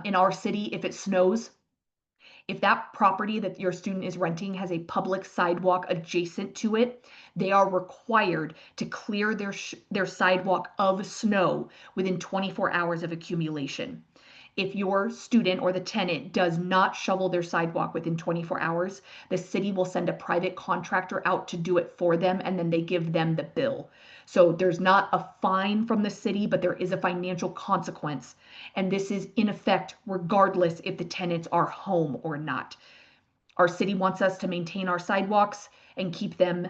in our city, if it snows, if that property that your student is renting has a public sidewalk adjacent to it, they are required to clear their sidewalk of snow within 24 hours of accumulation. If your student or the tenant does not shovel their sidewalk within 24 hours, the city will send a private contractor out to do it for them, and then they give them the bill. So there's not a fine from the city, but there is a financial consequence. And this is in effect regardless if the tenants are home or not. Our city wants us to maintain our sidewalks and keep them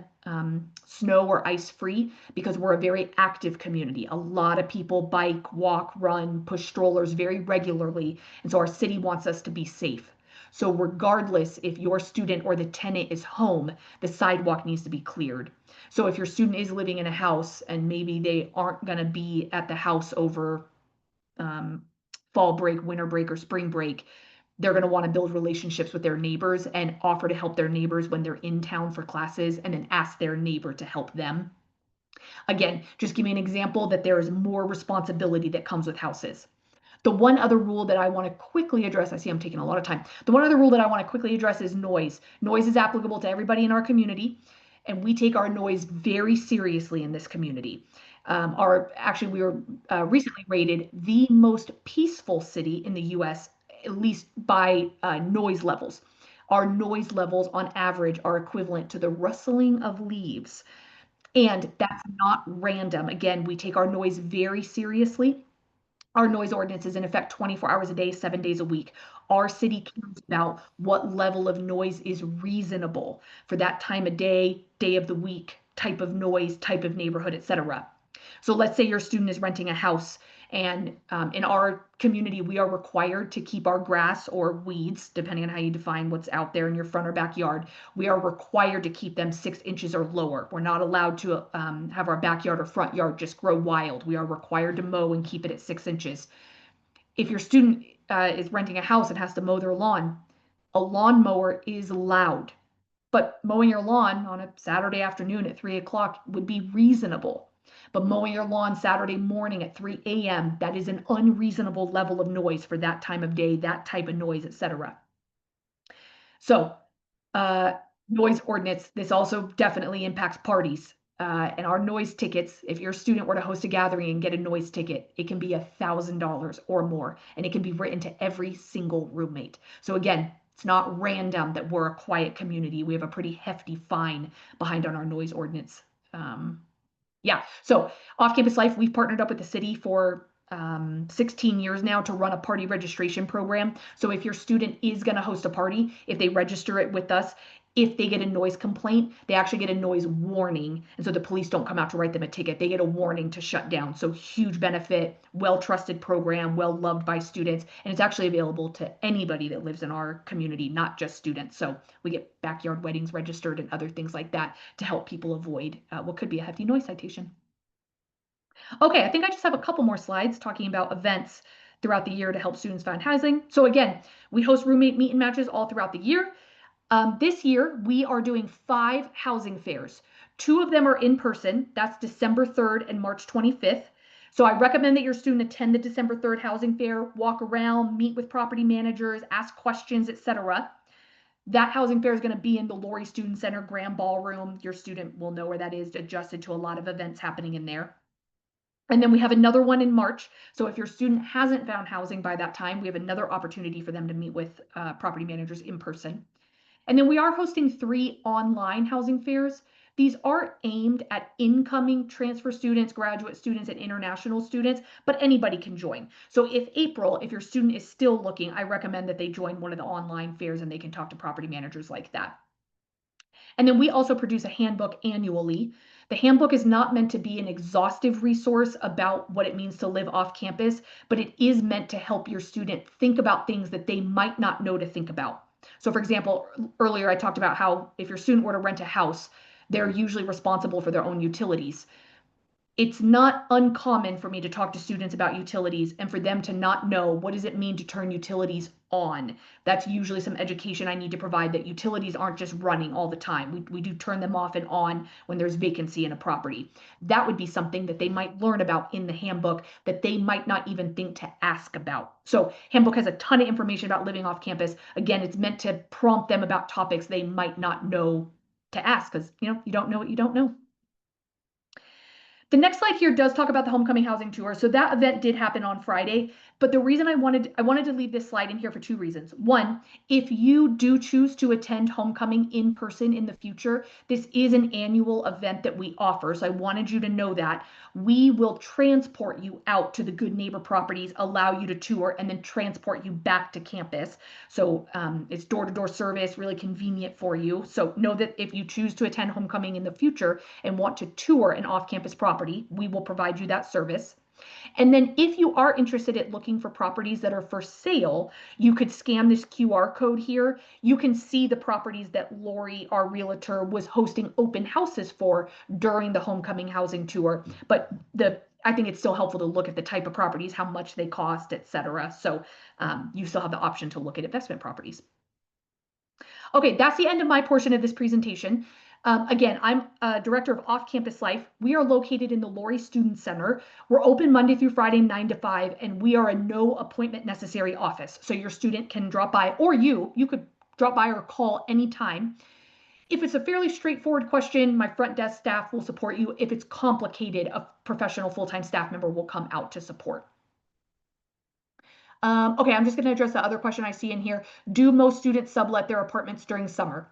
snow or ice free because we're a very active community. A lot of people bike, walk, run, push strollers very regularly. And so our city wants us to be safe. So regardless if your student or the tenant is home, the sidewalk needs to be cleared. So if your student is living in a house and maybe they aren't going to be at the house over fall break, winter break, or spring break, they're going to want to build relationships with their neighbors and offer to help their neighbors when they're in town for classes, and then ask their neighbor to help them. Again, just give me an example that there is more responsibility that comes with houses. The one other rule that I want to quickly address, I see I'm taking a lot of time. The one other rule that I want to quickly address is noise. Noise is applicable to everybody in our community, and we take our noise very seriously in this community. We were recently rated the most peaceful city in the U.S., at least by noise levels. Our noise levels on average are equivalent to the rustling of leaves. And that's not random. Again, we take our noise very seriously. Our noise ordinance is in effect 24 hours a day, 7 days a week. Our city cares about what level of noise is reasonable for that time of day, day of the week, type of noise, type of neighborhood, etc. So let's say your student is renting a house, and in our community, we are required to keep our grass or weeds, depending on how you define what's out there in your front or backyard. We are required to keep them 6 inches or lower. We're not allowed to have our backyard or front yard just grow wild. We are required to mow and keep it at 6 inches. If your student is renting a house and has to mow their lawn, a lawnmower is loud. But mowing your lawn on a Saturday afternoon at 3 o'clock would be reasonable. But mowing your lawn Saturday morning at 3 a.m., that is an unreasonable level of noise for that time of day, that type of noise, etc. So, noise ordinance, this also definitely impacts parties. And our noise tickets, if your student were to host a gathering and get a noise ticket, it can be $1,000 or more, and it can be written to every single roommate. So again, it's not random that we're a quiet community. We have a pretty hefty fine behind on our noise ordinance. Yeah, so Off Campus Life, we've partnered up with the city for 16 years now to run a party registration program. So if your student is going to host a party, if they register it with us, if they get a noise complaint, they actually get a noise warning. And so the police don't come out to write them a ticket. They get a warning to shut down. So huge benefit, well-trusted program, well-loved by students. And it's actually available to anybody that lives in our community, not just students. So we get backyard weddings registered and other things like that to help people avoid what could be a hefty noise citation. Okay, I think I just have a couple more slides talking about events throughout the year to help students find housing. So again, we host roommate meet and matches all throughout the year. This year, we are doing 5 housing fairs. 2 of them are in person. That's December 3rd and March 25th. So I recommend that your student attend the December 3rd housing fair, walk around, meet with property managers, ask questions, etc. That housing fair is going to be in the Laurie Student Center Grand Ballroom. Your student will know where that is, adjusted to a lot of events happening in there. And then we have another one in March. So if your student hasn't found housing by that time, we have another opportunity for them to meet with property managers in person. And then we are hosting 3 online housing fairs. These are aimed at incoming transfer students, graduate students, and international students, but anybody can join. So if your student is still looking, I recommend that they join one of the online fairs and they can talk to property managers like that. And then we also produce a handbook annually. The handbook is not meant to be an exhaustive resource about what it means to live off campus, but it is meant to help your student think about things that they might not know to think about. So for example, earlier I talked about how if your student were to rent a house, they're usually responsible for their own utilities. It's not uncommon for me to talk to students about utilities and for them to not know what does it mean to turn utilities on. That's usually some education I need to provide, that utilities aren't just running all the time. We do turn them off and on when there's vacancy in a property. That would be something that they might learn about in the handbook that they might not even think to ask about. So handbook has a ton of information about living off campus. Again, it's meant to prompt them about topics they might not know to ask, because you don't know what you don't know. The next slide here does talk about the homecoming housing tour. So that event did happen on Friday, but the reason I wanted to leave this slide in here for 2 reasons. One, if you do choose to attend homecoming in person in the future, this is an annual event that we offer. So I wanted you to know that. We will transport you out to the Good Neighbor properties, allow you to tour, and then transport you back to campus. So it's door-to-door service, really convenient for you. So know that if you choose to attend homecoming in the future and want to tour an off-campus property, we will provide you that service. And then if you are interested in looking for properties that are for sale, you could scan this QR code here. You can see the properties that Lori, our realtor, was hosting open houses for during the homecoming housing tour. But I think it's still helpful to look at the type of properties, how much they cost, etc. So you still have the option to look at investment properties. Okay, that's the end of my portion of this presentation. Again, I'm a director of Off-Campus Life. We are located in the Laurie Student Center. We're open Monday through Friday, 9 to 5, and we are a no appointment necessary office. So your student can drop by, or you could drop by or call anytime. If it's a fairly straightforward question, my front desk staff will support you. If it's complicated, a professional full-time staff member will come out to support. Okay, I'm just going to address the other question I see in here. Do most students sublet their apartments during summer?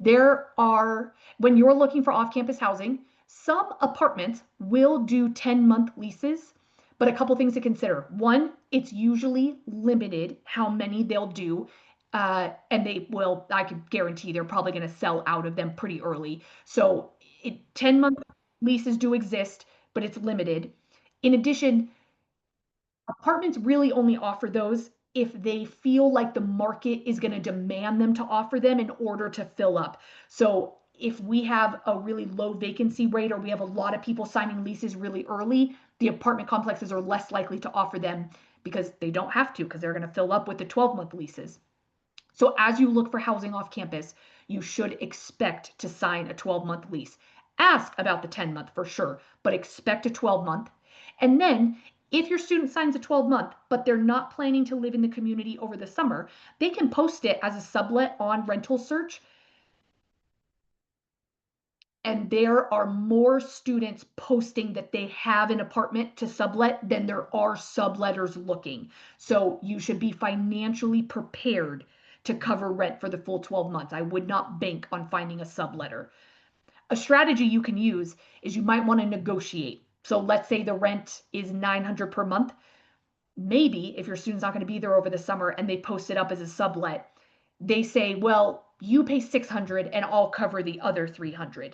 When you're looking for off-campus housing, Some apartments will do 10-month leases, but a couple things to consider. One, it's usually limited how many they'll do. And I could guarantee they're probably going to sell out of them pretty early. So 10-month leases do exist, but it's limited. In addition, apartments really only offer those if they feel like the market is going to demand them to offer them in order to fill up. So if we have a really low vacancy rate or we have a lot of people signing leases really early, the apartment complexes are less likely to offer them because they don't have to, because they're going to fill up with the 12-month leases. So as you look for housing off campus, you should expect to sign a 12-month lease. Ask about the 10-month for sure, but expect a 12-month. And then if your student signs a 12-month, but they're not planning to live in the community over the summer, they can post it as a sublet on Rental Search. And there are more students posting that they have an apartment to sublet than there are subletters looking. So you should be financially prepared to cover rent for the full 12 months. I would not bank on finding a subletter. A strategy you can use is you might want to negotiate. So let's say the rent is $900 per month. Maybe if your student's not going to be there over the summer and they post it up as a sublet, they say, well, you pay $600 and I'll cover the other $300.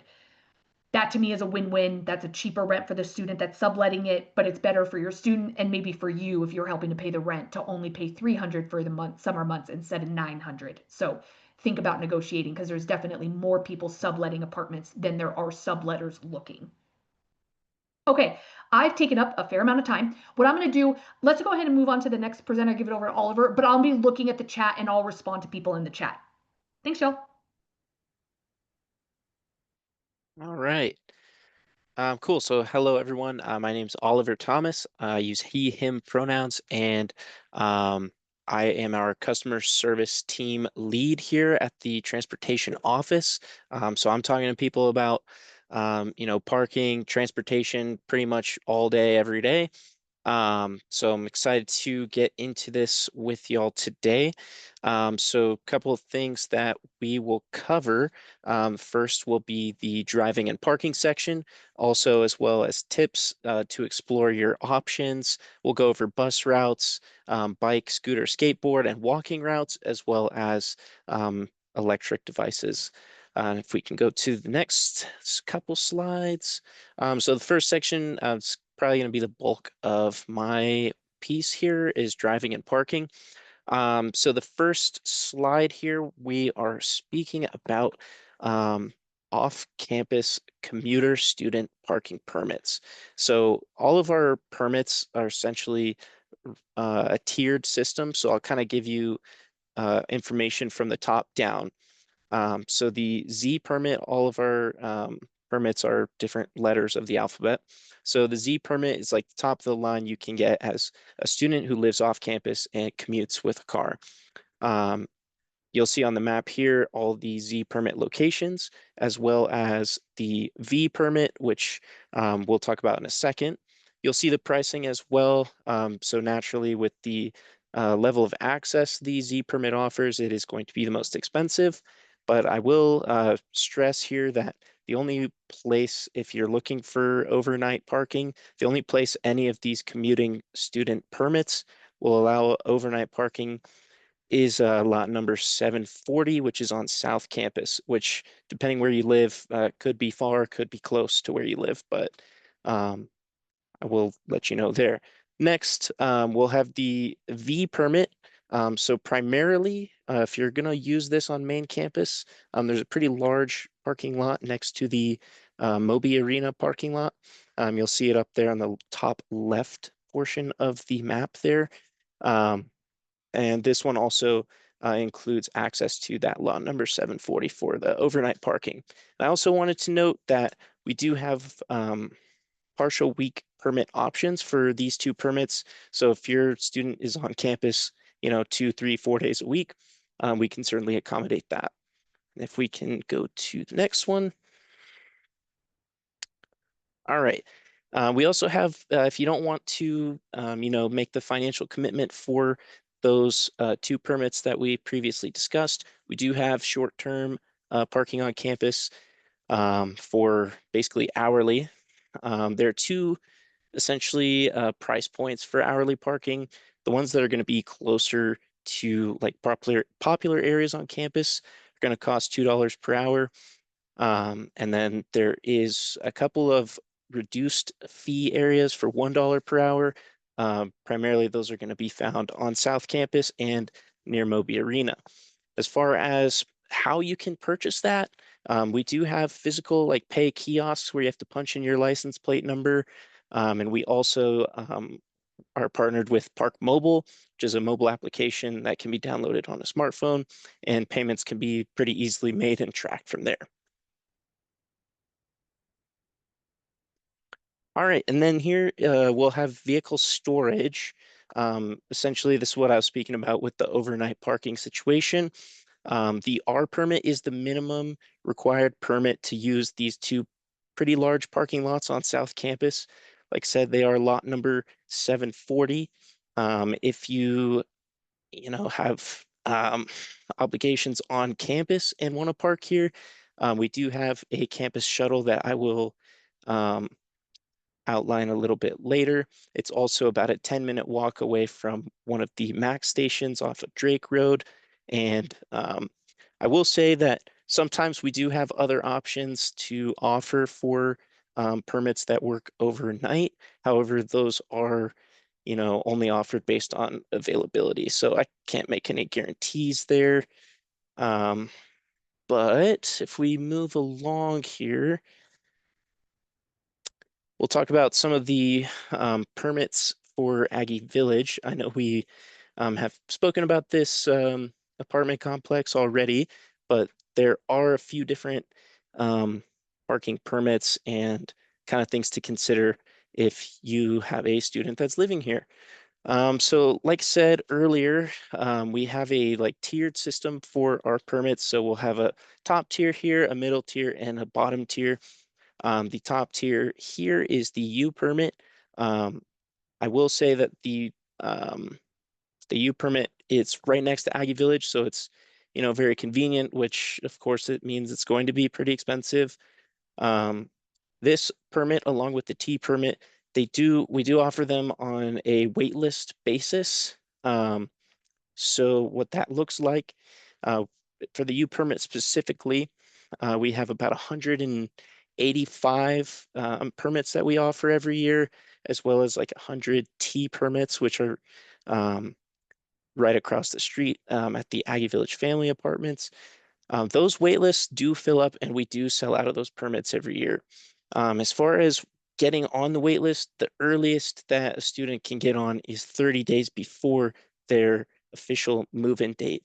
That to me is a win-win. That's a cheaper rent for the student that's subletting it, but it's better for your student and maybe for you if you're helping to pay the rent to only pay $300 for the summer months instead of $900. So think about negotiating because there's definitely more people subletting apartments than there are subletters looking. Okay, I've taken up a fair amount of time. What I'm going to do, let's go ahead and move on to the next presenter, give it over to Oliver, but I'll be looking at the chat and I'll respond to people in the chat. Thanks, y'all. All right. Cool. So hello, everyone. My name's Oliver Thomas. I use he, him pronouns, and I am our customer service team lead here at the transportation office. So I'm talking to people about, parking, transportation pretty much all day, every day. So I'm excited to get into this with y'all today. So a couple of things that we will cover. First will be the driving and parking section, also as well as tips to explore your options. We'll go over bus routes, bike, scooter, skateboard, and walking routes, as well as electric devices. If we can go to the next couple slides. So the first section, is probably going to be the bulk of my piece here, is driving and parking. So the first slide here, we are speaking about off-campus commuter student parking permits. So all of our permits are essentially a tiered system. So I'll kind of give you information from the top down. So the Z permit, all of our permits are different letters of the alphabet. So the Z permit is like the top of the line you can get as a student who lives off campus and commutes with a car. You'll see on the map here all the Z permit locations, as well as the V permit, which we'll talk about in a second. You'll see the pricing as well. So naturally, with the level of access the Z permit offers, it is going to be the most expensive. But I will stress here that the only place, if you're looking for overnight parking, the only place any of these commuting student permits will allow overnight parking is lot number 740, which is on South Campus, which, depending where you live, could be far, could be close to where you live, but I will let you know there. Next, we'll have the V permit. So primarily, if you're going to use this on main campus, there's a pretty large parking lot next to the Moby Arena parking lot. You'll see it up there on the top left portion of the map there. And this one also includes access to that lot number 740 for the overnight parking. I also wanted to note that we do have partial week permit options for these two permits. So if your student is on campus, 2, 3, 4 days a week, we can certainly accommodate that. And if we can go to the next one. All right. We also have, if you don't want to, make the financial commitment for those two permits that we previously discussed, we do have short-term parking on campus. for basically hourly. There are two essentially price points for hourly parking. The ones that are going to be closer to like popular areas on campus are going to cost $2 per hour. And then there is a couple of reduced fee areas for $1 per hour. Primarily, those are going to be found on South Campus and near Moby Arena. As far as how you can purchase that, we do have physical like pay kiosks where you have to punch in your license plate number. And we also are partnered with Park Mobile, which is a mobile application that can be downloaded on a smartphone, and payments can be pretty easily made and tracked from there. All right, and then here we'll have vehicle storage. Essentially, this is what I was speaking about with the overnight parking situation. The R permit is the minimum required permit to use these two pretty large parking lots on South Campus. Like I said, they are lot number 740. If you have obligations on campus and want to park here, we do have a campus shuttle that I will outline a little bit later. It's also about a 10-minute walk away from one of the MAX stations off of Drake Road. And I will say that sometimes we do have other options to offer for permits that work overnight. However, those are, only offered based on availability. So I can't make any guarantees there. But if we move along here, we'll talk about some of the permits for Aggie Village. I know we have spoken about this apartment complex already, but there are a few different parking permits and kind of things to consider if you have a student that's living here. So like I said earlier, we have a like tiered system for our permits. So we'll have a top tier here, a middle tier, and a bottom tier. The top tier here is the U permit. I will say that the U permit is right next to Aggie Village, so it's very convenient, which of course it means it's going to be pretty expensive. This permit, along with the T permit, we do offer them on a wait list basis. So what that looks like for the U permit specifically, we have about 185 permits that we offer every year, as well as like 100 T permits, which are right across the street at the Aggie Village Family Apartments. Those wait lists do fill up, and we do sell out of those permits every year. As far as getting on the wait list, the earliest that a student can get on is 30 days before their official move-in date.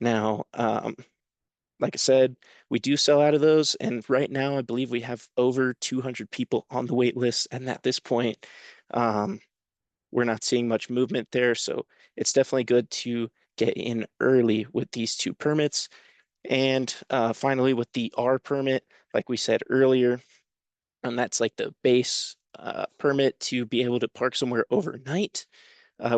Now, like I said, we do sell out of those, and right now I believe we have over 200 people on the wait list, and at this point, we're not seeing much movement there, so it's definitely good to get in early with these two permits. And finally, with the R permit, like we said earlier, and that's like the base permit to be able to park somewhere overnight.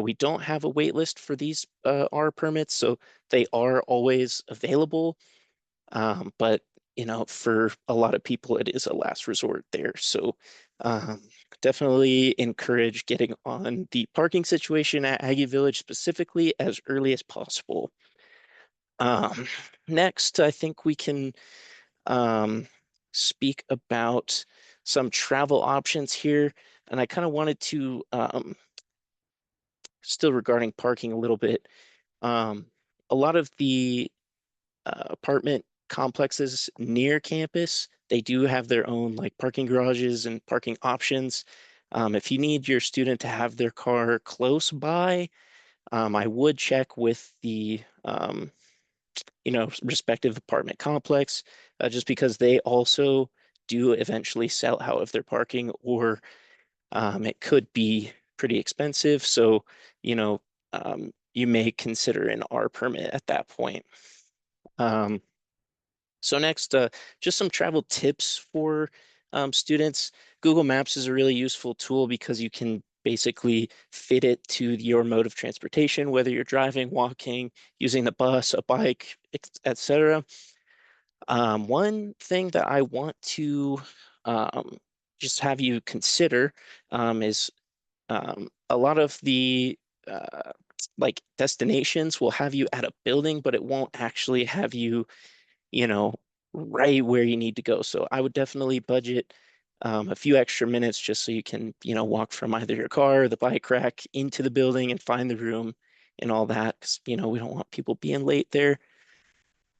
We don't have a wait list for these R permits, so they are always available. But for a lot of people, it is a last resort there. So definitely encourage getting on the parking situation at Aggie Village specifically as early as possible. Next, I think we can speak about some travel options here. And I kind of wanted to, still regarding parking a little bit, a lot of the apartment complexes near campus, they do have their own like parking garages and parking options. If you need your student to have their car close by, I would check with the respective apartment complex, just because they also do eventually sell out of their parking, or it could be pretty expensive. So, you may consider an R permit at that point. So next, just some travel tips for students. Google Maps is a really useful tool because you can basically fit it to your mode of transportation, whether you're driving, walking, using the bus, a bike, etc. One thing that I want to just have you consider is a lot of the like destinations will have you at a building, but it won't actually have you, you know, right where you need to go. So I would definitely budget a few extra minutes just so you can, walk from either your car or the bike rack into the building and find the room and all that. 'Cause, we don't want people being late there.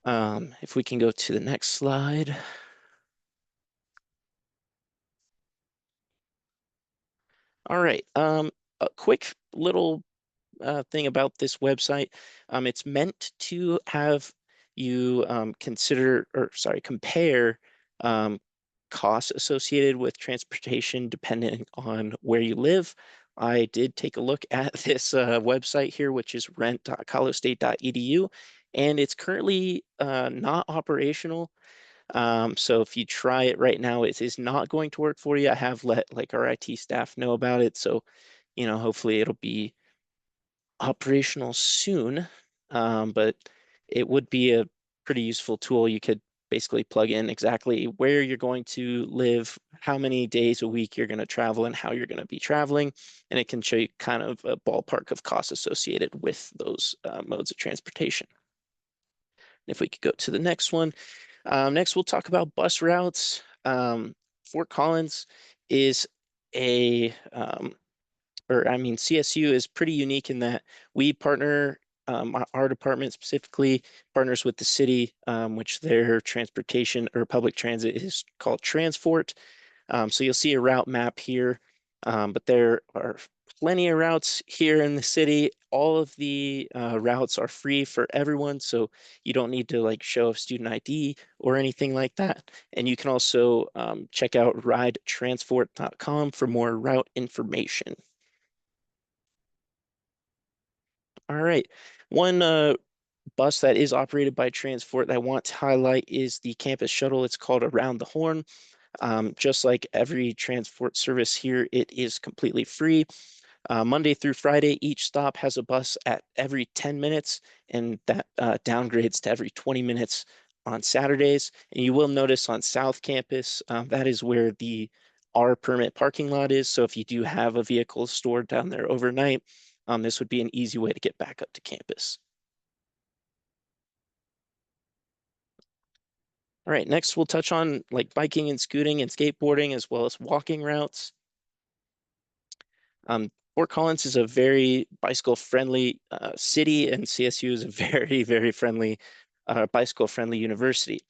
If we can go to the next slide. All right. A quick little thing about this website. It's meant to have you compare um, costs associated with transportation depending on where you live. I did take a look at this website here, which is rent.colostate.edu, and it's currently not operational. So if you try it right now, it is not going to work for you. I have let like our IT staff know about it, so hopefully it'll be operational soon, but it would be a pretty useful tool. You could basically plug in exactly where you're going to live, how many days a week you're going to travel, and how you're going to be traveling. And it can show you kind of a ballpark of costs associated with those modes of transportation. If we could go to the next one. Next, we'll talk about bus routes. Fort Collins is a CSU is pretty unique in that we partner, our department specifically partners with the city, which their transportation or public transit is called Transfort. So you'll see a route map here, but there are plenty of routes here in the city. All of the routes are free for everyone, so you don't need to like show a student ID or anything like that. And you can also check out ridetransfort.com for more route information. All right. One bus that is operated by Transfort that I want to highlight is the campus shuttle. It's called Around the Horn. Just like every Transfort service here, it is completely free. Monday through Friday, each stop has a bus at every 10 minutes, and that downgrades to every 20 minutes on Saturdays. And you will notice on South Campus, that is where the R permit parking lot is. So if you do have a vehicle stored down there overnight, this would be an easy way to get back up to campus. All right, next we'll touch on like biking and scooting and skateboarding as well as walking routes. Fort Collins is a very bicycle friendly city, and CSU is a very, very friendly bicycle friendly university.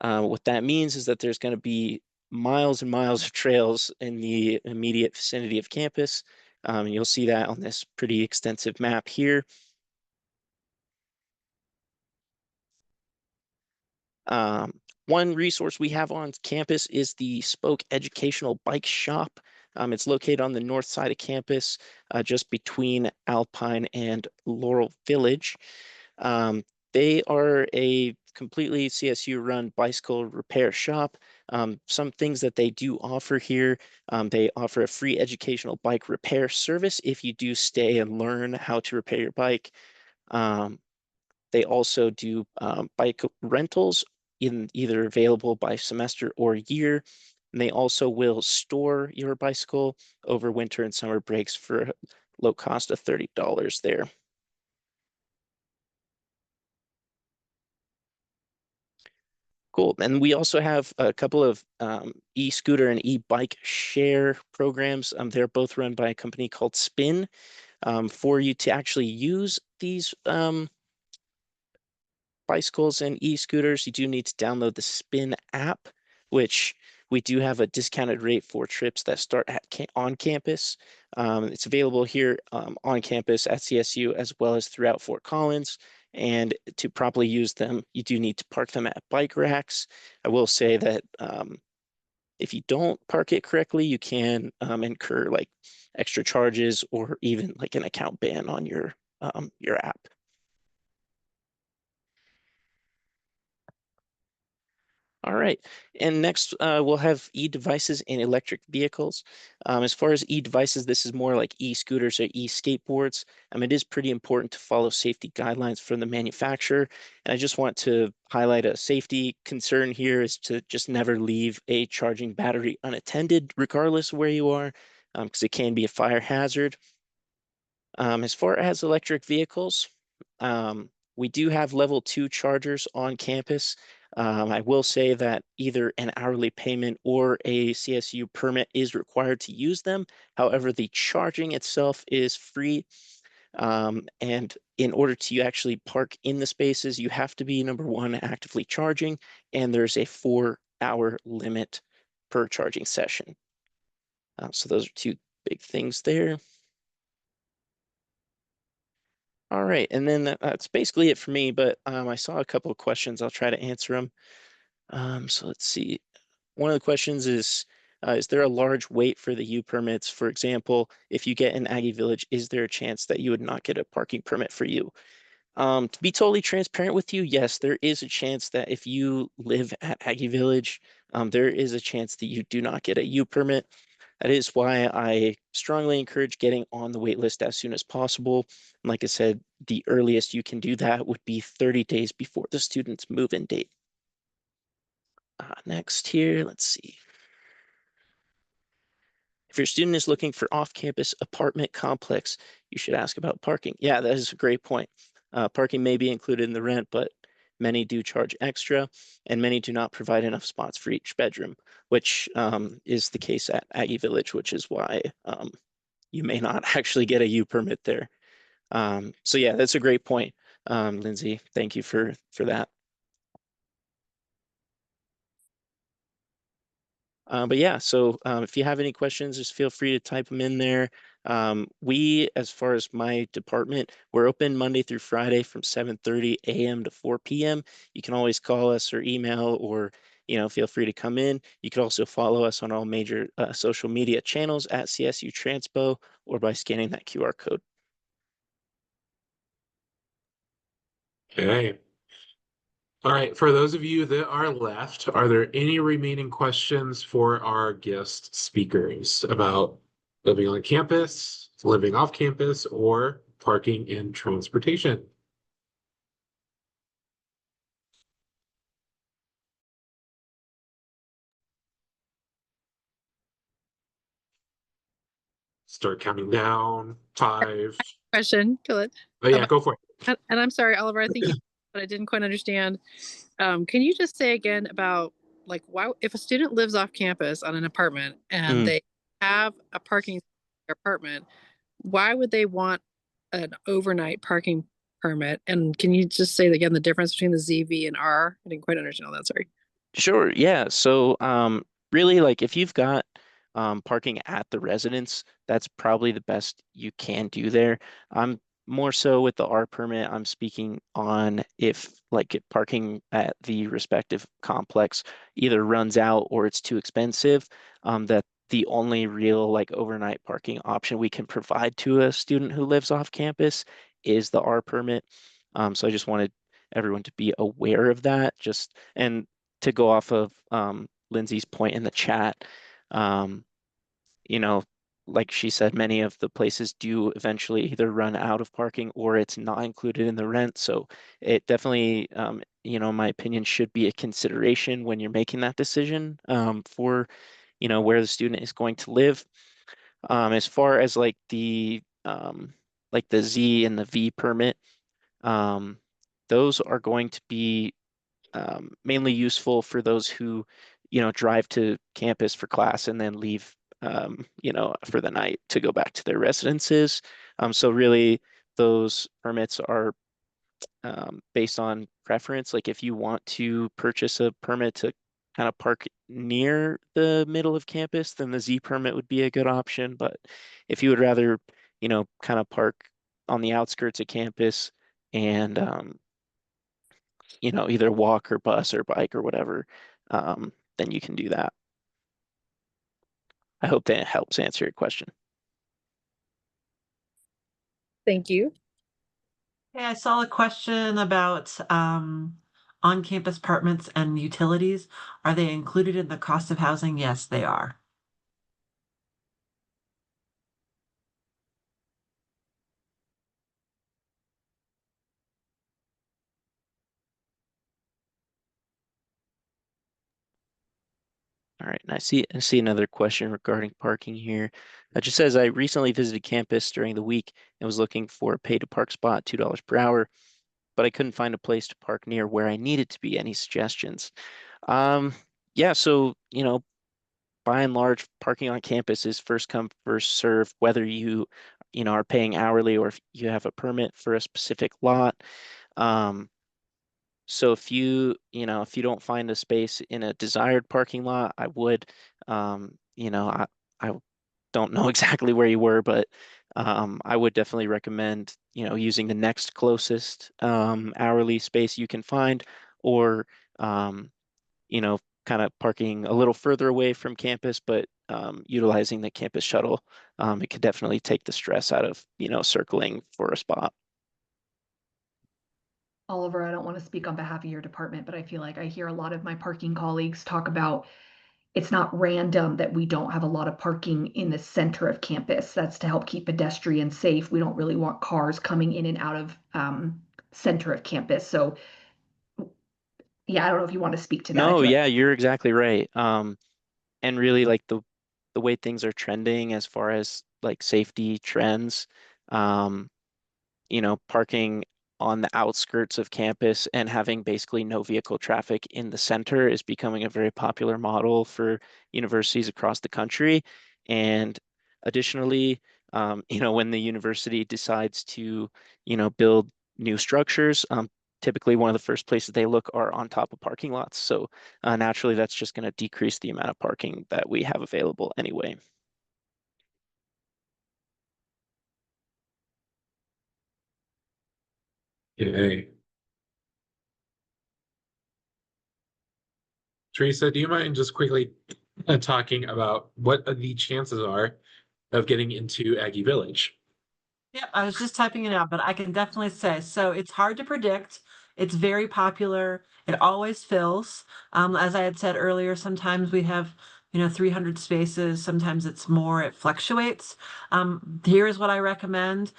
What that means is that there's going to be miles and miles of trails in the immediate vicinity of campus. You'll see that on this pretty extensive map here. One resource we have on campus is the Spoke Educational Bike Shop. It's located on the north side of campus, just between Alpine and Laurel Village. They are a completely CSU-run bicycle repair shop. Some things that they do offer here, they offer a free educational bike repair service if you do stay and learn how to repair your bike. They also do bike rentals, either available by semester or year. And they also will store your bicycle over winter and summer breaks for a low cost of $30 there. Cool. And we also have a couple of e-scooter and e-bike share programs. They're both run by a company called Spin. For you to actually use these bicycles and e-scooters, you do need to download the Spin app, which we do have a discounted rate for trips that start on campus. It's available here on campus at CSU as well as throughout Fort Collins. And to properly use them, you do need to park them at bike racks. I will say that if you don't park it correctly, you can incur like extra charges or even like an account ban on your app. All right. right, and next we'll have e-devices and electric vehicles. As far as e-devices, this is more like e-scooters or e-skateboards. It is pretty important to follow safety guidelines from the manufacturer. And I just want to highlight a safety concern here is to just never leave a charging battery unattended, regardless of where you are, because it can be a fire hazard. As far as electric vehicles, we do have level 2 chargers on campus. I will say that either an hourly payment or a CSU permit is required to use them. However, the charging itself is free. And in order to actually park in the spaces, you have to be, number one, actively charging, and there's a 4-hour limit per charging session. So those are two big things there. All right, and then that's basically it for me, but I saw a couple of questions. I'll try to answer them. So let's see. One of the questions is there a large wait for the U permits? For example, if you get in Aggie Village, is there a chance that you would not get a parking permit for you? To be totally transparent with you, yes, there is a chance that if you live at Aggie Village, there is a chance that you do not get a U permit. That is why I strongly encourage getting on the wait list as soon as possible. Like I said, the earliest you can do that would be 30 days before the student's move-in date. Next here, let's see. If your student is looking for off-campus apartment complex, you should ask about parking. Yeah, that is a great point. Parking may be included in the rent, but many do charge extra, and many do not provide enough spots for each bedroom, which is the case at Aggie Village, which is why you may not actually get a U permit there. So yeah, that's a great point, Lindsay. Thank you for that. But yeah, so if you have any questions, just feel free to type them in there. We, as far as my department, we're open Monday through Friday from 7:30 a.m. to 4 p.m. You can always call us or email, or feel free to come in. You can also follow us on all major social media channels at CSU Transpo, or by scanning that QR code. Okay. All right, for those of you that are left, are there any remaining questions for our guest speakers about living on campus, living off campus, or parking and transportation? Start counting down. 5. Question, Khalid. Oh yeah, go for it. And I'm sorry, Oliver, I think, but I didn't quite understand. Can you just say again about why, if a student lives off campus on an apartment and they have a parking apartment, why would they want an overnight parking permit? And can you just say again the difference between the ZV and R? I didn't quite understand all that. Sorry. Sure, yeah. So really, if you've got parking at the residence, that's probably the best you can do there. I'm more so with the R permit, I'm speaking on if parking at the respective complex either runs out or it's too expensive, that the only real overnight parking option we can provide to a student who lives off campus is the R permit. So I just wanted everyone to be aware of that. And to go off of Lindsay's point in the chat, like she said, many of the places do eventually either run out of parking or it's not included in the rent. So it definitely, in my opinion, should be a consideration when you're making that decision for, where the student is going to live. As far as the Z and the V permit, those are going to be mainly useful for those who, drive to campus for class and then leave, for the night to go back to their residences. So really, those permits are based on preference. If you want to purchase a permit to kind of park near the middle of campus, then the Z permit would be a good option. But if you would rather, kind of park on the outskirts of campus and either walk or bus or bike or whatever, then you can do that. I hope that helps answer your question. Thank you. Hey, I saw a question about on-campus apartments and utilities, are they included in the cost of housing? Yes, they are. All right, and I see another question regarding parking here. It just says I recently visited campus during the week and was looking for a pay to park spot, $2 per hour, but I couldn't find a place to park near where I needed to be. Any suggestions? Yeah, so by and large, parking on campus is first come, first serve, whether you are paying hourly or if you have a permit for a specific lot. So if you don't find a space in a desired parking lot, I would, I don't know exactly where you were, but I would definitely recommend, using the next closest hourly space you can find, or kind of parking a little further away from campus, but utilizing the campus shuttle. It could definitely take the stress out of, circling for a spot. Oliver, I don't want to speak on behalf of your department, but I feel like I hear a lot of my parking colleagues talk about it's not random that we don't have a lot of parking in the center of campus. That's to help keep pedestrians safe. We don't really want cars coming in and out of center of campus. So yeah, I don't know if you want to speak to that. I No, feel like yeah, you're exactly right. And really like the way things are trending as far as like safety trends, um, parking on the outskirts of campus and having basically no vehicle traffic in the center is becoming a very popular model for universities across the country. And additionally, when the university decides to, build new structures, typically one of the first places they look are on top of parking lots. So naturally, that's just going to decrease the amount of parking that we have available anyway. Okay. Teresa, do you mind just quickly talking about what the chances are of getting into Aggie Village? Yep, I was just typing it out, but I can definitely say, so it's hard to predict. It's very popular. It always fills. As I had said earlier, sometimes we have, 300 spaces. Sometimes it's more. It fluctuates. Here is what I recommend.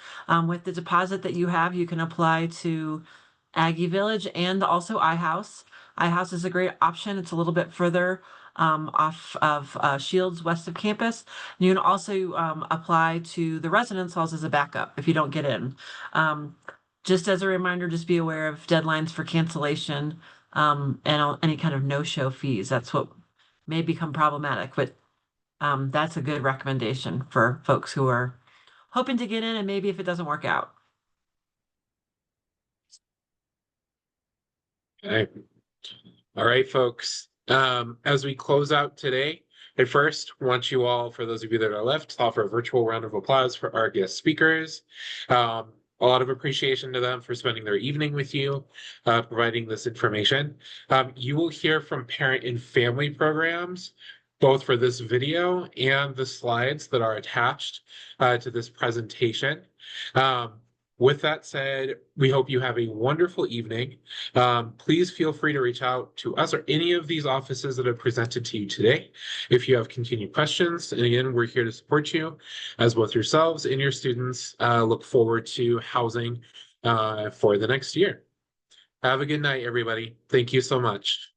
With the deposit that you have, you can apply to Aggie Village and also iHouse. iHouse is a great option. It's a little bit further off of Shields, west of campus. You can also apply to the residence halls as a backup if you don't get in. Just as a reminder, just be aware of deadlines for cancellation and any kind of no-show fees. That's what may become problematic, but that's a good recommendation for folks who are hoping to get in and maybe if it doesn't work out. Okay. All right, folks. As we close out today, I first want you all, for those of you that are left, to offer a virtual round of applause for our guest speakers. A lot of appreciation to them for spending their evening with you, providing this information. You will hear from parent and family programs, both for this video and the slides that are attached to this presentation. With that said, we hope you have a wonderful evening. Please feel free to reach out to us or any of these offices that have presented to you today if you have continued questions. And again, we're here to support you as both yourselves and your students look forward to housing for the next year. Have a good night, everybody. Thank you so much.